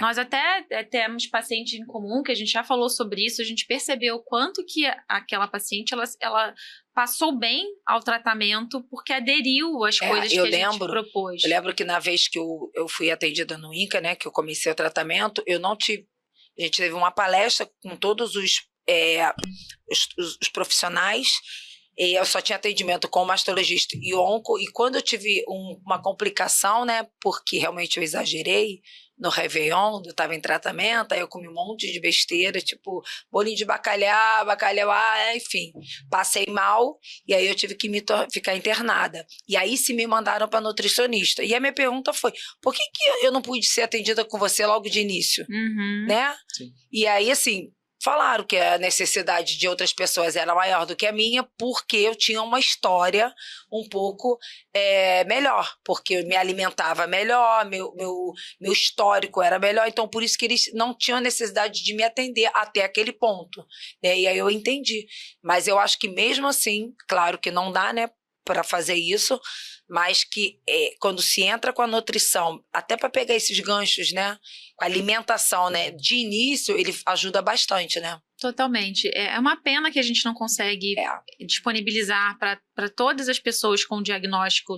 Nós até temos pacientes em comum, que a gente já falou sobre isso, a gente percebeu o quanto que aquela paciente, ela passou bem ao tratamento porque aderiu às coisas que a gente propôs. Eu lembro que na vez que eu fui atendida no INCA, né, que eu comecei o tratamento, a gente teve uma palestra com todos os profissionais, e eu só tinha atendimento com o mastologista e onco, e quando eu tive uma complicação, né, porque realmente eu exagerei, no Réveillon, eu estava em tratamento, aí eu comi um monte de besteira, tipo bolinho de bacalhau, enfim, passei mal, e aí eu tive que ficar internada. E aí sim me mandaram para nutricionista. E a minha pergunta foi, por que eu não pude ser atendida com você logo de início? Né? Sim. E aí, assim, falaram que a necessidade de outras pessoas era maior do que a minha, porque eu tinha uma história um pouco melhor, porque eu me alimentava melhor, meu histórico era melhor, então por isso que eles não tinham necessidade de me atender até aquele ponto, né? E aí eu entendi. Mas eu acho que mesmo assim, claro que não dá, né, para fazer isso, mas que quando se entra com a nutrição, até para pegar esses ganchos, né, com a alimentação, né, de início, ele ajuda bastante, né? Totalmente. É uma pena que a gente não consegue disponibilizar para todas as pessoas com diagnóstico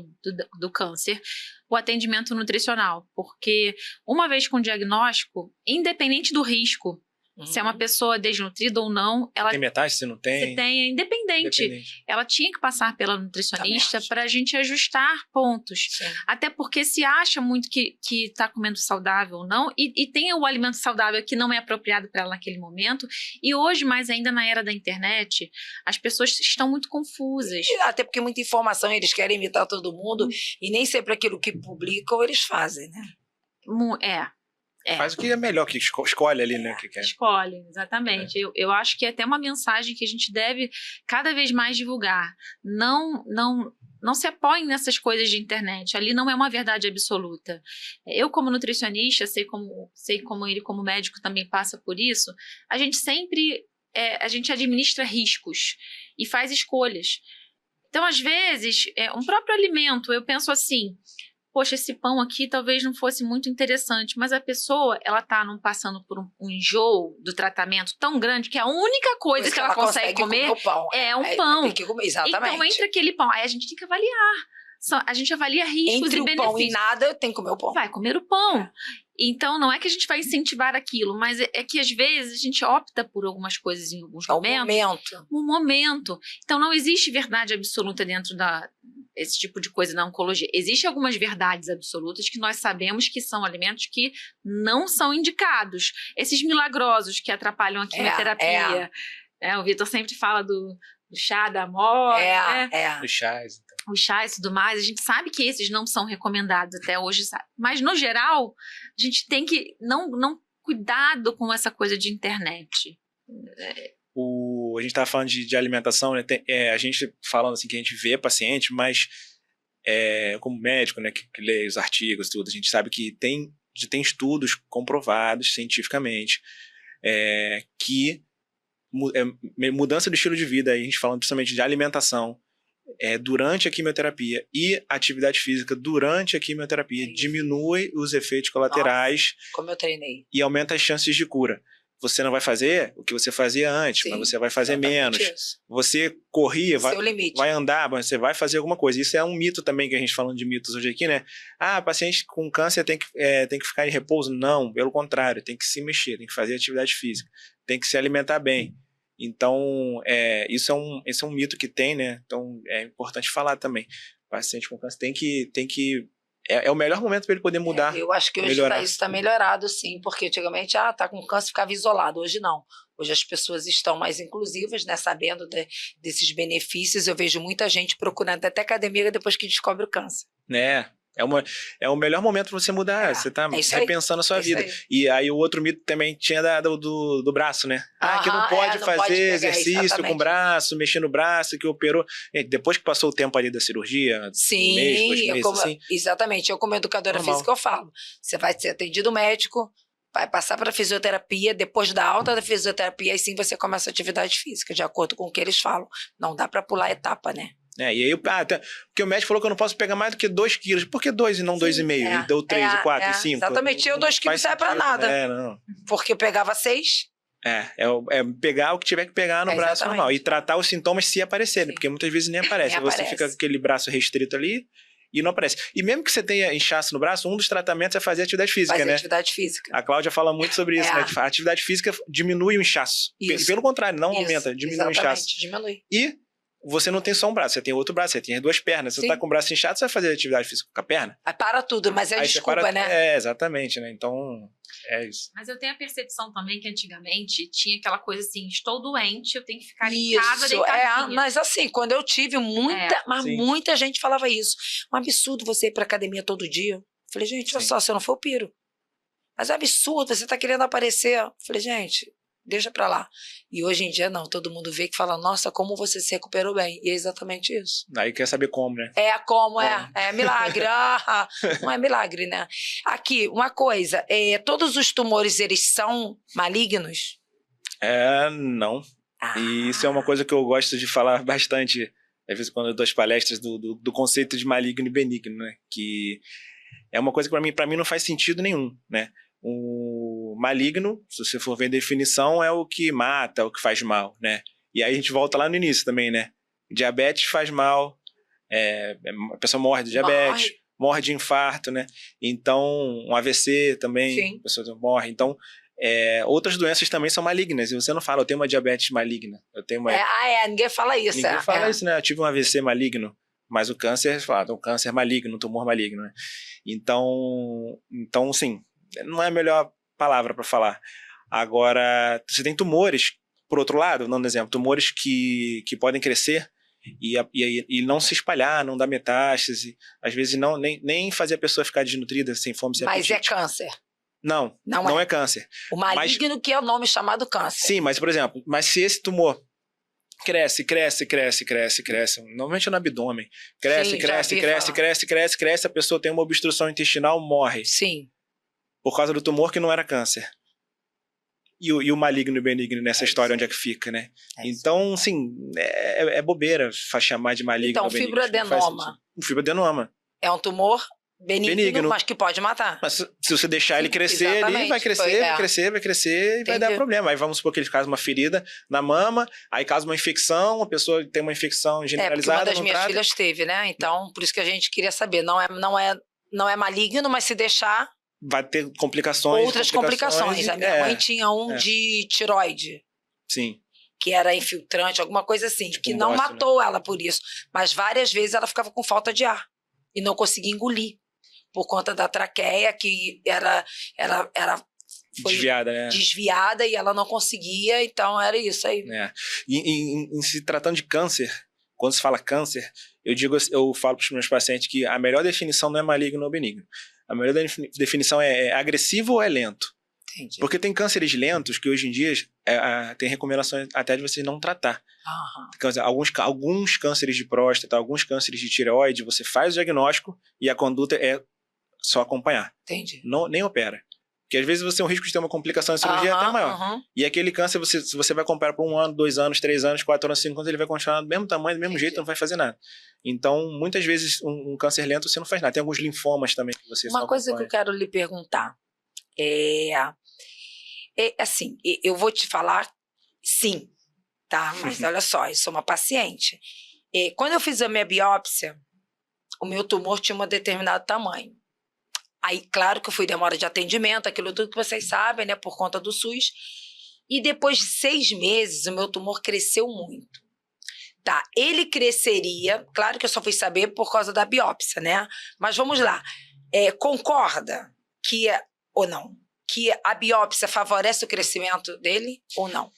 do câncer o atendimento nutricional, porque uma vez com diagnóstico, independente do risco, se é uma pessoa desnutrida ou não, ela tem metade, se não tem? Se tem, é independente. Ela tinha que passar pela nutricionista para a gente ajustar pontos. Sim. Até porque se acha muito que está comendo saudável ou não, e tem o alimento saudável que não é apropriado para ela naquele momento. E hoje, mais ainda na era da internet, as pessoas estão muito confusas. Até porque muita informação, eles querem imitar todo mundo, e nem sempre aquilo que publicam eles fazem, né? Faz o que é melhor, que escolhe ali, né? O que quer. Escolhe, exatamente. Eu acho que é até uma mensagem que a gente deve cada vez mais divulgar. Não se apoiem nessas coisas de internet. Ali não é uma verdade absoluta. Eu, como nutricionista, sei como ele, como médico, também passa por isso. A gente sempre a gente administra riscos e faz escolhas. Então, às vezes, um próprio alimento, eu penso assim, poxa, esse pão aqui talvez não fosse muito interessante, mas a pessoa, ela tá passando por um enjoo do tratamento tão grande que a única coisa que ela consegue comer é um pão. Tem que comer, exatamente. Então, entre aquele pão, aí a gente tem que avaliar. A gente avalia riscos e benefícios. Entre o pão e nada, tem que comer o pão. Vai comer o pão. Então, não é que a gente vai incentivar aquilo, mas é que, às vezes, a gente opta por algumas coisas em alguns momentos. Um momento. Então, não existe verdade absoluta dentro desse tipo de coisa na oncologia. Existem algumas verdades absolutas que nós sabemos que são alimentos que não são indicados. Esses milagrosos que atrapalham a quimioterapia. O Vitor sempre fala do chá da morte. Dos chás. Os chás e tudo mais, a gente sabe que esses não são recomendados até hoje, sabe? Mas, no geral, a gente tem que não cuidado com essa coisa de internet. A gente estava falando de alimentação, né? A gente falando assim que a gente vê paciente, mas como médico, né, que lê os artigos e tudo, a gente sabe que tem estudos comprovados cientificamente que mudança do estilo de vida, aí a gente falando principalmente de alimentação, durante a quimioterapia e atividade física durante a quimioterapia diminui os efeitos colaterais. Nossa, como eu treinei. E aumenta as chances de cura. Você não vai fazer o que você fazia antes, mas você vai fazer menos. Isso. Você corria, vai andar, mas você vai fazer alguma coisa. Isso é um mito também, que a gente falando de mitos hoje aqui, né? Paciente com câncer tem que ficar em repouso. Não, pelo contrário, tem que se mexer, tem que fazer atividade física, tem que se alimentar bem. Então, isso é um mito que tem, né? Então, é importante falar também. O paciente com câncer tem que é o melhor momento para ele poder mudar. Eu acho que hoje isso está melhorado, sim, porque antigamente, tá com câncer, ficava isolado. Hoje não. Hoje as pessoas estão mais inclusivas, né? Sabendo desses benefícios. Eu vejo muita gente procurando até academia depois que descobre o câncer. É o melhor momento para você mudar. Você está repensando a sua vida. E aí o outro mito também tinha do braço, né? Que não pode fazer exercício com o braço, mexer no braço, que operou. Depois que passou o tempo ali da cirurgia, sim, um mês, 2 meses, assim. Exatamente. Eu, como educadora física, eu falo. Você vai ser atendido médico, vai passar para fisioterapia, depois da alta da fisioterapia, aí sim você começa a atividade física, de acordo com o que eles falam. Não dá para pular etapa, né? E aí, porque o médico falou que eu não posso pegar mais do que 2 quilos. Por que 2 e não 2,5? E deu 3, 4 e 5? Exatamente. Eu 2 quilos não sai pra nada. Não. Porque eu pegava 6. Pegar o que tiver que pegar no braço normal. E tratar os sintomas se aparecerem, porque muitas vezes nem aparece. Você fica com aquele braço restrito ali e não aparece. E mesmo que você tenha inchaço no braço, um dos tratamentos é fazer atividade física, né? Atividade física. A Cláudia fala muito sobre isso, né? A atividade física diminui o inchaço. Pelo contrário, não aumenta, diminui o inchaço. Diminui. E você não tem só um braço, você tem outro braço, você tem as 2 pernas. Você tá com o braço inchado, você vai fazer atividade física com a perna? Para tudo, mas desculpa, né? Exatamente, né? Então, é isso. Mas eu tenho a percepção também que antigamente tinha aquela coisa assim, estou doente, eu tenho que ficar em casa deitadinha. Mas assim, quando eu tive muita gente falava isso. Um absurdo você ir pra academia todo dia. Eu falei, gente, olha só, se eu não for, eu piro. Mas é absurdo, você tá querendo aparecer. Eu falei, gente, deixa pra lá. E hoje em dia, não. Todo mundo vê que fala, nossa, como você se recuperou bem. E é exatamente isso. Aí quer saber como, né? É milagre. Não é milagre, né? Aqui, uma coisa. Todos os tumores, eles são malignos? Não. E isso é uma coisa que eu gosto de falar bastante, às vezes quando eu dou as palestras do conceito de maligno e benigno, né? Que é uma coisa que pra mim não faz sentido nenhum, né? O maligno, se você for ver a definição, é o que mata, o que faz mal, né? E aí a gente volta lá no início também, né? Diabetes faz mal, a pessoa morre de diabetes, morre de infarto, né? Então, um AVC também, a pessoa morre. Então, outras doenças também são malignas. E você não fala, eu tenho uma diabetes maligna. Eu tenho uma... ninguém fala isso. Ninguém fala isso, né? Eu tive um AVC maligno. Mas o câncer, fala, um câncer maligno, um tumor maligno, né? Então, sim, não é a melhor palavra para falar. Agora, você tem tumores, por outro lado, dando exemplo, tumores que podem crescer e não se espalhar, não dar metástase, às vezes nem fazer a pessoa ficar desnutrida, sem fome, sem apetite. Mas é câncer. Não é câncer. O maligno que é o nome chamado câncer. Sim, mas, por exemplo, se esse tumor cresce, normalmente é no abdômen, cresce, a pessoa tem uma obstrução intestinal, morre. Sim. Por causa do tumor que não era câncer. E o maligno e o benigno nessa história, onde é que fica, né? Então, sim, é bobeira chamar de maligno então, ou benigno. Fibroadenoma. O fibroadenoma. É um tumor benigno, mas que pode matar. Mas se você deixar ele crescer, ele vai crescer, vai crescer e vai dar problema. Aí vamos supor que ele causa uma ferida na mama, aí causa uma infecção, a pessoa tem uma infecção generalizada. Uma das minhas filhas teve, né? Então, por isso que a gente queria saber. Não é maligno, mas se deixar... vai ter complicações. Outras complicações. A minha mãe tinha de tiroide. Sim. Que era infiltrante, alguma coisa assim. Tipo que não matou ela por isso. Mas várias vezes ela ficava com falta de ar. E não conseguia engolir. Por conta da traqueia, que foi desviada e ela não conseguia. Então era isso aí. Em se tratando de câncer, quando se fala câncer, eu falo para os meus pacientes que a melhor definição não é maligno ou benigno. A melhor definição é agressivo ou é lento. Entendi. Porque tem cânceres lentos que hoje em dia tem recomendações até de você não tratar. Alguns cânceres de próstata, alguns cânceres de tireoide, você faz o diagnóstico e a conduta é só acompanhar. Entendi. Nem opera. Porque às vezes você tem um risco de ter uma complicação de cirurgia até maior. E aquele câncer, se você vai acompanhar por 1 ano, 2 anos, 3 anos, 4 anos, 5 anos, ele vai continuar do mesmo tamanho, do mesmo jeito, não vai fazer nada. Então, muitas vezes, um câncer lento você não faz nada. Tem alguns linfomas também que você Uma coisa que eu quero lhe perguntar assim, eu vou te falar sim, tá? Mas olha só, eu sou uma paciente. Quando eu fiz a minha biópsia, o meu tumor tinha um determinado tamanho. Aí, claro que eu fui demora de atendimento, aquilo tudo que vocês sabem, né? Por conta do SUS. E depois de 6 meses, o meu tumor cresceu muito. Tá, ele cresceria, claro que eu só fui saber por causa da biópsia, né? Mas vamos lá. Concorda ou não? Que a biópsia favorece o crescimento dele ou não?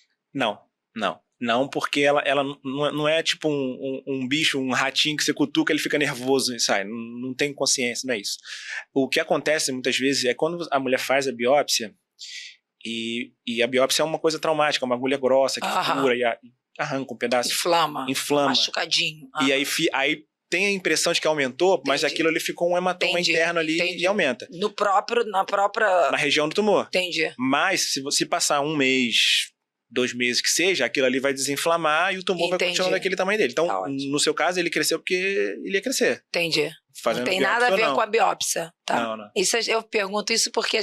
Não, porque ela não é tipo um bicho, um ratinho que você cutuca, ele fica nervoso e sai. Não tem consciência, não é isso. O que acontece muitas vezes é quando a mulher faz a biópsia, e a biópsia é uma coisa traumática, uma agulha grossa que fura e arranca um pedaço. Inflama. Machucadinho. E aí tem a impressão de que aumentou, mas aquilo ali ficou um hematoma interno ali e aumenta. Na região do tumor. Entendi. Mas se passar 1 mês, 2 meses que seja, aquilo ali vai desinflamar e o tumor vai continuar daquele tamanho dele. Então, no seu caso, ele cresceu porque ele ia crescer. Entendi. Não tem nada a ver com a biópsia. Tá? Não. Eu pergunto isso porque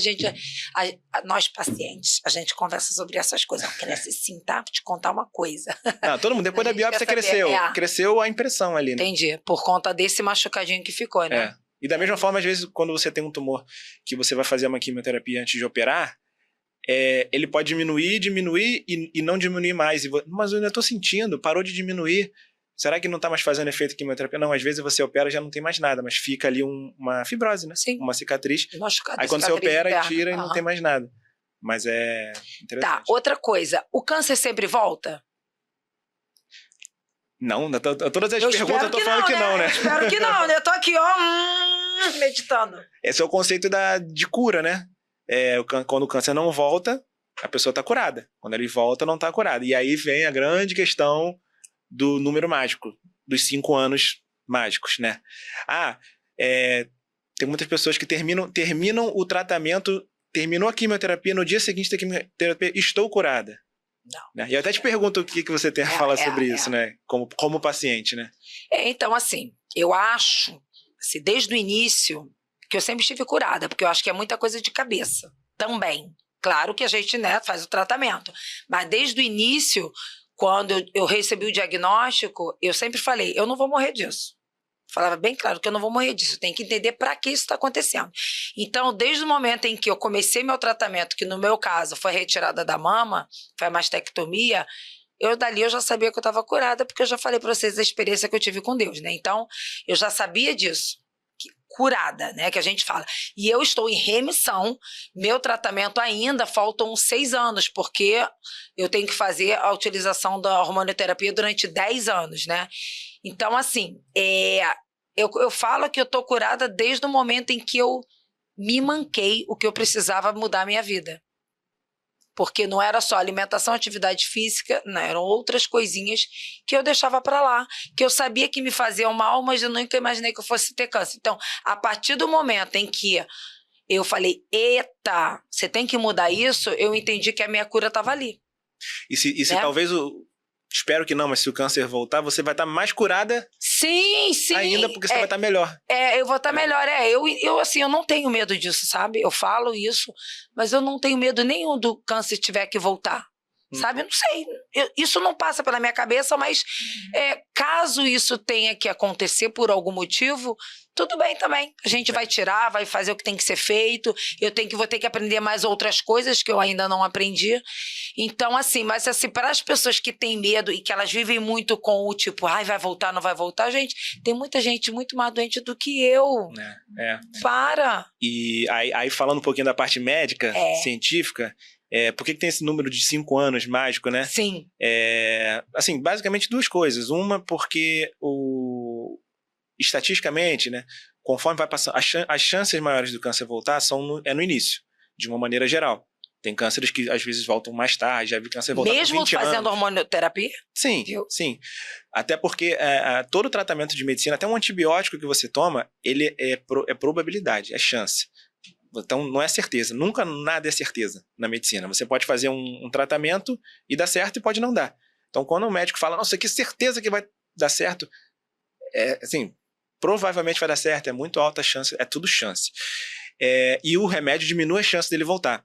nós pacientes, a gente conversa sobre essas coisas. Cresce sim, tá? Vou te contar uma coisa. Todo mundo, depois da biópsia cresceu. Cresceu a impressão ali, né? Entendi. Por conta desse machucadinho que ficou, né? E da mesma forma, às vezes, quando você tem um tumor que você vai fazer uma quimioterapia antes de operar, ele pode diminuir e não diminuir mais. Mas eu ainda estou sentindo, parou de diminuir. Será que não está mais fazendo efeito quimioterapia? Não, às vezes você opera e já não tem mais nada, mas fica ali uma fibrose, né? Sim. Uma cicatriz. Aí quando você opera e tira e não tem mais nada. Mas é interessante. Tá, outra coisa. O câncer sempre volta? Não, todas as perguntas eu tô falando que não, né? Espero que não, né? Eu tô aqui, meditando. Esse é o conceito de cura, né? Quando o câncer não volta, a pessoa está curada. Quando ele volta, não está curada. E aí vem a grande questão do número mágico, dos 5 anos mágicos, né? Tem muitas pessoas que terminam o tratamento, terminou a quimioterapia, no dia seguinte da quimioterapia, estou curada. Não. Né? E eu até te pergunto o que você tem a falar sobre isso, né? Como paciente, né? Então, assim, eu acho, desde o início, que eu sempre estive curada, porque eu acho que é muita coisa de cabeça também. Claro que a gente, né, faz o tratamento, mas desde o início, quando eu recebi o diagnóstico, eu sempre falei, eu não vou morrer disso. Falava bem claro que eu não vou morrer disso, eu tenho que entender para que isso está acontecendo. Então, desde o momento em que eu comecei meu tratamento, que no meu caso foi retirada da mama, foi a mastectomia, dali eu já sabia que eu estava curada, porque eu já falei para vocês a experiência que eu tive com Deus, né? Então, eu já sabia disso. Curada, né, que a gente fala. E eu estou em remissão, meu tratamento ainda faltam 6 anos, porque eu tenho que fazer a utilização da hormonioterapia durante 10 anos, né? Então, assim, eu falo que eu estou curada desde o momento em que eu me manquei o que eu precisava mudar a minha vida. Porque não era só alimentação, atividade física, não, eram outras coisinhas que eu deixava para lá, que eu sabia que me faziam mal, mas eu nunca imaginei que eu fosse ter câncer. Então, a partir do momento em que eu falei, eita, você tem que mudar isso, eu entendi que a minha cura estava ali. E se né? talvez espero que não, mas se o câncer voltar, você vai estar mais curada sim. ainda, porque você vai estar melhor. Eu vou estar melhor. Eu não tenho medo disso, sabe? Eu falo isso, mas eu não tenho medo nenhum do câncer tiver que voltar. Sabe? Eu não sei. Isso não passa pela minha cabeça, mas caso isso tenha que acontecer por algum motivo, tudo bem também. A gente vai tirar, vai fazer o que tem que ser feito. Vou ter que aprender mais outras coisas que eu ainda não aprendi. Então, assim, mas assim, para as pessoas que têm medo e que elas vivem muito com o tipo, ai, vai voltar, não vai voltar, gente, tem muita gente muito mais doente do que eu. Para! E aí falando um pouquinho da parte médica, científica, por que tem esse número de 5 anos mágico, né? Sim. Assim, basicamente 2 coisas. Uma, porque estatisticamente, né, conforme vai passando, as chances maiores do câncer voltar é no início, de uma maneira geral. Tem cânceres que às vezes voltam mais tarde, já vi câncer voltar com 20 anos. Mesmo fazendo hormonioterapia? Sim, sim. Até porque todo tratamento de medicina, até um antibiótico que você toma, ele é probabilidade, é chance. Então, não é certeza. Nunca nada é certeza na medicina. Você pode fazer um tratamento e dar certo e pode não dar. Então, quando o médico fala, nossa, que certeza que vai dar certo, assim, provavelmente vai dar certo, é muito alta a chance, é tudo chance. E o remédio diminui a chance dele voltar.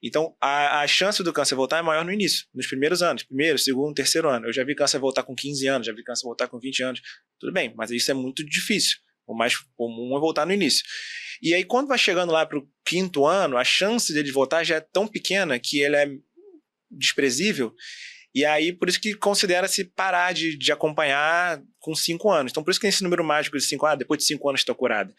Então, a chance do câncer voltar é maior no início, nos primeiros anos, primeiro, segundo, terceiro ano. Eu já vi câncer voltar com 15 anos, já vi câncer voltar com 20 anos. Tudo bem, mas isso é muito difícil. O mais comum é voltar no início. E aí, quando vai chegando lá para o 5º ano, a chance dele voltar já é tão pequena que ele é desprezível. E aí, por isso que considera-se parar de acompanhar com 5 anos. Então, por isso que tem esse número mágico de 5, depois de 5 anos estou curada.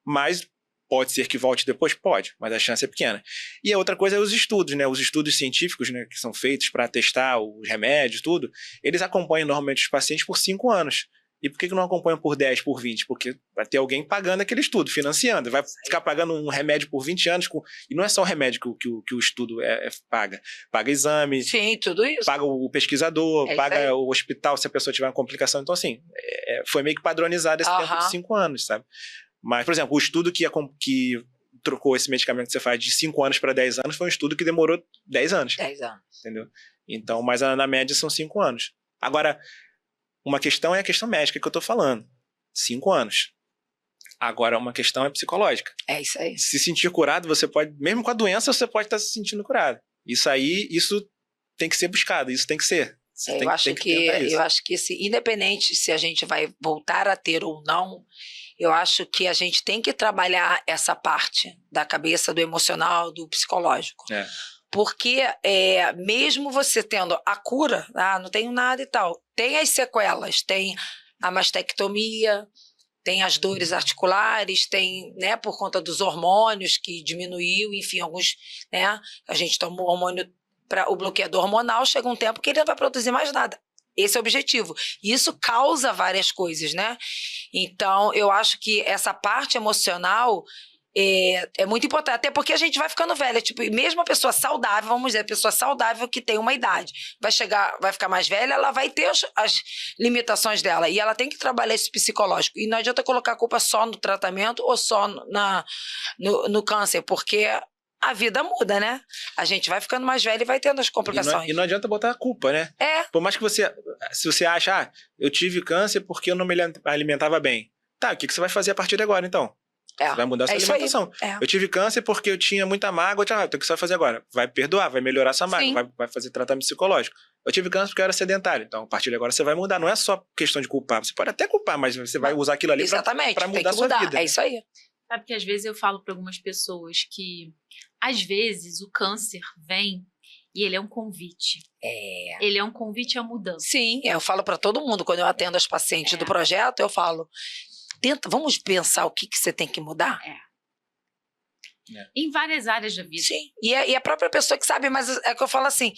Mas pode ser que volte depois? Pode, mas a chance é pequena. E a outra coisa é os estudos, né? Os estudos científicos, né, que são feitos para testar os remédios, tudo, eles acompanham normalmente os pacientes por 5 anos. E por que não acompanham por 10, por 20? Porque vai ter alguém pagando aquele estudo, financiando. Vai ficar pagando um remédio por 20 anos. E não é só o remédio que o estudo paga. Paga exame. Sim, tudo isso. Paga o pesquisador, paga o hospital se a pessoa tiver uma complicação. Então, assim, foi meio que padronizado esse tempo de 5 anos, sabe? Mas, por exemplo, o estudo que trocou esse medicamento que você faz de 5 anos para 10 anos foi um estudo que demorou 10 anos. 10 anos. Entendeu? Então, mas na média são 5 anos. Agora, uma questão é a questão médica que eu estou falando. 5 anos. Agora, uma questão é psicológica. É isso aí. Se sentir curado, você pode, mesmo com a doença, você pode estar se sentindo curado. Isso tem que ser buscado, isso tem que ser. Eu acho que independente se a gente vai voltar a ter ou não, eu acho que a gente tem que trabalhar essa parte da cabeça, do emocional, do psicológico. Porque mesmo você tendo a cura, não tenho nada e tal, tem as sequelas, tem a mastectomia, tem as dores articulares, tem, né, por conta dos hormônios que diminuiu, enfim, alguns, né, a gente toma o hormônio para o bloqueador hormonal, chega um tempo que ele não vai produzir mais nada. Esse é o objetivo. E isso causa várias coisas, né? Então, eu acho que essa parte emocional é muito importante, até porque a gente vai ficando velha, tipo, mesmo a pessoa saudável, vamos dizer, a pessoa saudável que tem uma idade, vai ficar mais velha, ela vai ter as limitações dela, e ela tem que trabalhar esse psicológico, e não adianta colocar a culpa só no tratamento ou só no câncer, porque a vida muda, né? A gente vai ficando mais velha e vai tendo as complicações. E não adianta botar a culpa, né? Por mais que se você acha, eu tive câncer porque eu não me alimentava bem. Tá, o que você vai fazer a partir de agora, então? Você vai mudar a sua alimentação. Eu tive câncer porque eu tinha muita mágoa. Então o que você vai fazer agora? Vai perdoar, vai melhorar sua mágoa, vai fazer tratamento psicológico. Eu tive câncer porque eu era sedentário. Então, a partir de agora, você vai mudar. Não é só questão de culpar. Você pode até culpar, mas você vai usar aquilo ali para mudar a sua vida. É isso aí. Sabe que às vezes eu falo para algumas pessoas que, às vezes, o câncer vem e ele é um convite. Ele é um convite à mudança. Sim, eu falo para todo mundo. Quando eu atendo as pacientes do projeto, eu falo... vamos pensar o que você tem que mudar? Em várias áreas da vida. Sim, e a própria pessoa que sabe, mas é que eu falo assim,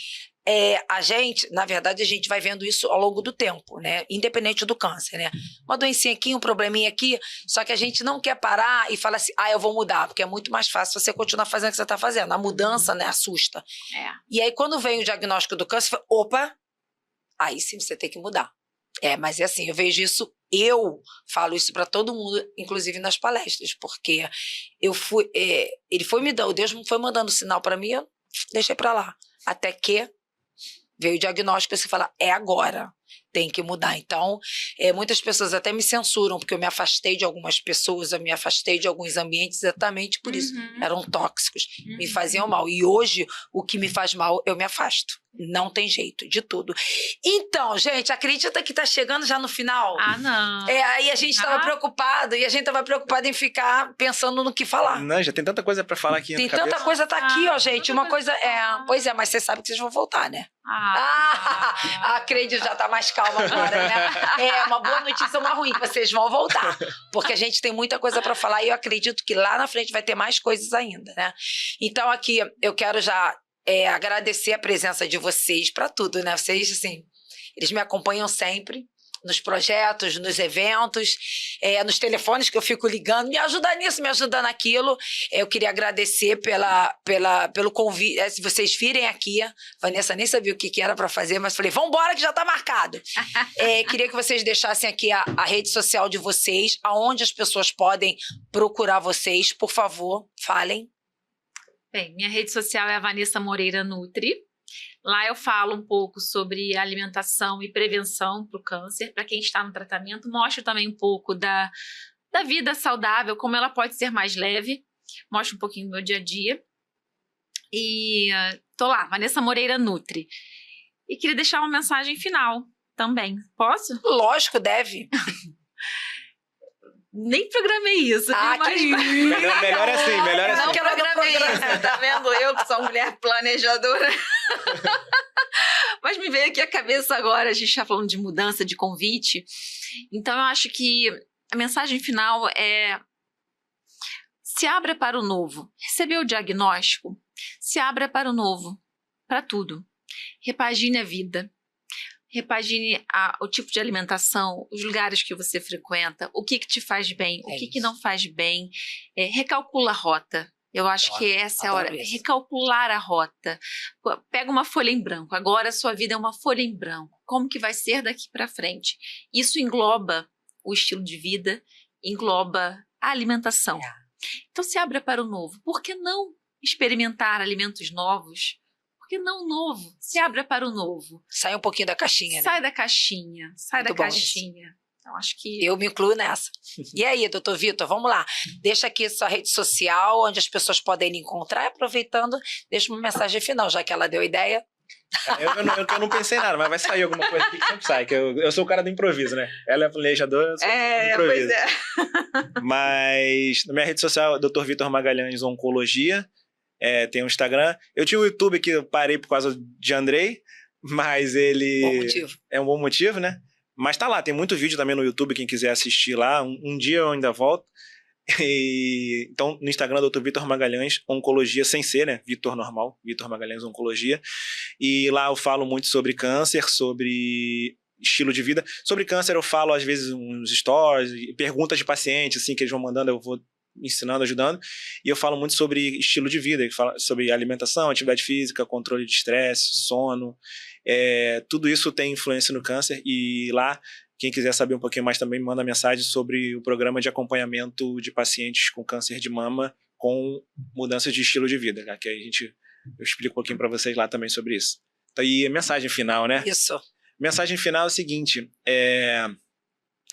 a gente, na verdade, a gente vai vendo isso ao longo do tempo, né? Independente do câncer, né? Uma doencinha aqui, um probleminha aqui, só que a gente não quer parar e falar assim, eu vou mudar, porque é muito mais fácil você continuar fazendo o que você está fazendo. A mudança, né, assusta. E aí, quando vem o diagnóstico do câncer, opa, aí sim você tem que mudar. Mas é assim, eu vejo isso, eu falo isso para todo mundo, inclusive nas palestras, porque ele foi me dando, Deus foi mandando sinal para mim, eu deixei para lá, até que veio o diagnóstico e você fala, agora, tem que mudar. Então, muitas pessoas até me censuram, porque eu me afastei de algumas pessoas, eu me afastei de alguns ambientes exatamente por isso. Eram tóxicos, me faziam mal. E hoje, o que me faz mal, eu me afasto. Não tem jeito, de tudo. Então, gente, acredita que tá chegando já no final? Não. Aí a gente tava preocupado, e a gente tava preocupado em ficar pensando no que falar. Não, já tem tanta coisa pra falar aqui. Tem tanta coisa, tá aqui, ó, gente. Uma coisa, pois é, mas você sabe que vocês vão voltar, né? A Creide já tá mais calma agora, né? Uma boa notícia ou uma ruim, vocês vão voltar. Porque a gente tem muita coisa pra falar e eu acredito que lá na frente vai ter mais coisas ainda, né? Então aqui eu quero já agradecer a presença de vocês pra tudo, né? Vocês, assim, eles me acompanham sempre nos projetos, nos eventos, nos telefones que eu fico ligando, me ajuda nisso, me ajuda naquilo. Eu queria agradecer pelo convite, se vocês virem aqui, Vanessa nem sabia o que era para fazer, mas falei, vambora que já está marcado. Queria que vocês deixassem aqui a rede social de vocês, aonde as pessoas podem procurar vocês, por favor, falem. Bem, minha rede social é a Vanessa Moreira Nutri. Lá eu falo um pouco sobre alimentação e prevenção para o câncer, para quem está no tratamento. Mostro também um pouco da vida saudável, como ela pode ser mais leve. Mostro um pouquinho do meu dia a dia. E tô lá, Vanessa Moreira Nutri. E queria deixar uma mensagem final também. Posso? Lógico, deve. Nem programei isso. Melhor assim, melhor assim. Não programei isso, tá vendo? Eu que sou mulher planejadora. Mas me veio aqui a cabeça agora, a gente tá falando de mudança, de convite. Então eu acho que a mensagem final é: se abra para o novo. Recebeu o diagnóstico? Se abra para o novo. Para tudo. Repagine a vida. Repagine o tipo de alimentação, os lugares que você frequenta, o que te faz bem, o que não faz bem. Recalcula a rota. Eu acho que essa é a hora. Recalcular a rota. Pega uma folha em branco. Agora a sua vida é uma folha em branco. Como que vai ser daqui para frente? Isso engloba o estilo de vida, engloba a alimentação. Então se abra para o novo. Por que não experimentar alimentos novos? Que não novo, se abra para o novo. Sai um pouquinho da caixinha, Sai né? da caixinha, sai da caixinha. Então, acho que... Eu me incluo nessa. E aí, doutor Vitor, vamos lá. Deixa aqui sua rede social, onde as pessoas podem lhe encontrar. Aproveitando, deixa uma mensagem final, já que ela deu ideia. Eu não pensei nada, mas vai sair alguma coisa aqui que sempre sai. Que eu sou o cara do improviso, né? Ela é planejadora, eu sou do improviso. Pois é. Mas na minha rede social, Dr. Vitor Magalhães Oncologia. Tem um Instagram. Eu tinha o YouTube que eu parei por causa de Andrei, mas ele... Bom motivo. É um bom motivo, né? Mas tá lá, tem muito vídeo também no YouTube, quem quiser assistir lá. Um dia eu ainda volto. Então, no Instagram, Dr. Vitor Magalhães Oncologia, sem ser, né? Vitor normal, Vitor Magalhães Oncologia. E lá eu falo muito sobre câncer, sobre estilo de vida. Sobre câncer eu falo, às vezes, uns stories, perguntas de pacientes, assim, que eles vão mandando, eu vou ensinando, ajudando, e eu falo muito sobre estilo de vida, sobre alimentação, atividade física, controle de estresse, sono, tudo isso tem influência no câncer, e lá, quem quiser saber um pouquinho mais também, me manda mensagem sobre o programa de acompanhamento de pacientes com câncer de mama com mudança de estilo de vida, que aí eu explico um pouquinho para vocês lá também sobre isso. Então, e a mensagem final, né? Isso. Mensagem final é o seguinte,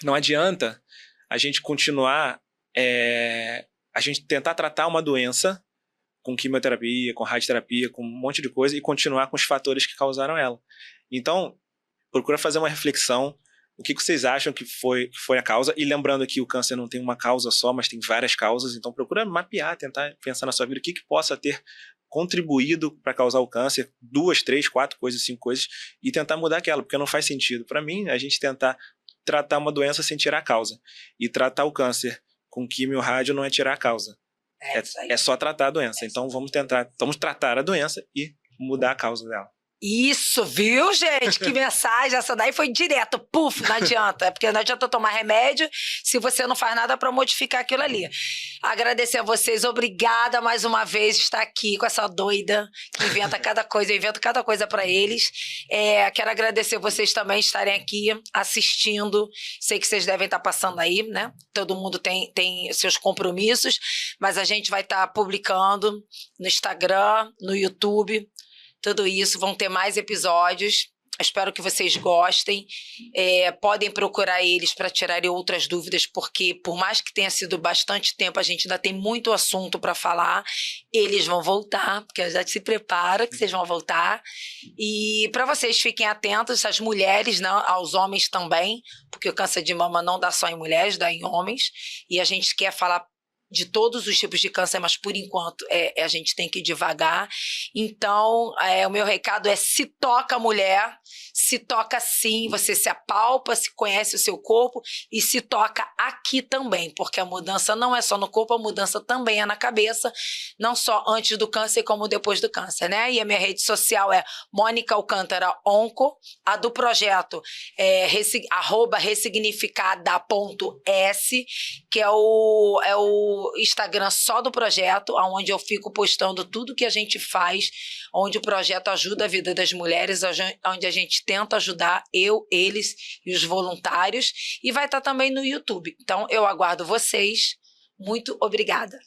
não adianta a gente continuar a gente tentar tratar uma doença com quimioterapia, com radioterapia, com um monte de coisa e continuar com os fatores que causaram ela. Então, procura fazer uma reflexão, o que vocês acham que foi a causa, e lembrando que o câncer não tem uma causa só, mas tem várias causas, então procura mapear, tentar pensar na sua vida o que possa ter contribuído para causar o câncer, 2, 3, 4 coisas, 5 coisas, e tentar mudar aquela, porque não faz sentido. Para mim, a gente tentar tratar uma doença sem tirar a causa, e tratar o câncer com quimio rádio não é tirar a causa. Isso aí. É só tratar a doença. Então vamos tratar a doença e mudar a causa dela. Isso, viu, gente? Que mensagem. Essa daí foi direto. Puf, não adianta. É porque não adianta tomar remédio se você não faz nada para modificar aquilo ali. Agradecer a vocês. Obrigada mais uma vez estar aqui com essa doida que inventa cada coisa. Eu invento cada coisa para eles. Quero agradecer vocês também estarem aqui assistindo. Sei que vocês devem estar passando aí, né? Todo mundo tem seus compromissos, mas a gente vai estar publicando no Instagram, no YouTube. Tudo isso, vão ter mais episódios. Espero que vocês gostem. Podem procurar eles para tirarem outras dúvidas, porque por mais que tenha sido bastante tempo, a gente ainda tem muito assunto para falar. Eles vão voltar, porque já se prepara que vocês vão voltar. E para vocês fiquem atentos, as mulheres, não, aos homens também, porque o câncer de mama não dá só em mulheres, dá em homens. E a gente quer falar de todos os tipos de câncer, mas por enquanto a gente tem que ir devagar. Então, o meu recado é: se toca, mulher, se toca sim, você se apalpa, se conhece o seu corpo e se toca aqui também, porque a mudança não é só no corpo, a mudança também é na cabeça, não só antes do câncer como depois do câncer, né? E a minha rede social é Mônica Alcântara Onco, a do projeto é @ressignificada.s, que é o Instagram só do projeto, onde eu fico postando tudo que a gente faz, onde o projeto ajuda a vida das mulheres, onde a gente tenta ajudar eles e os voluntários, e vai estar também no YouTube. Então, eu aguardo vocês. Muito obrigada.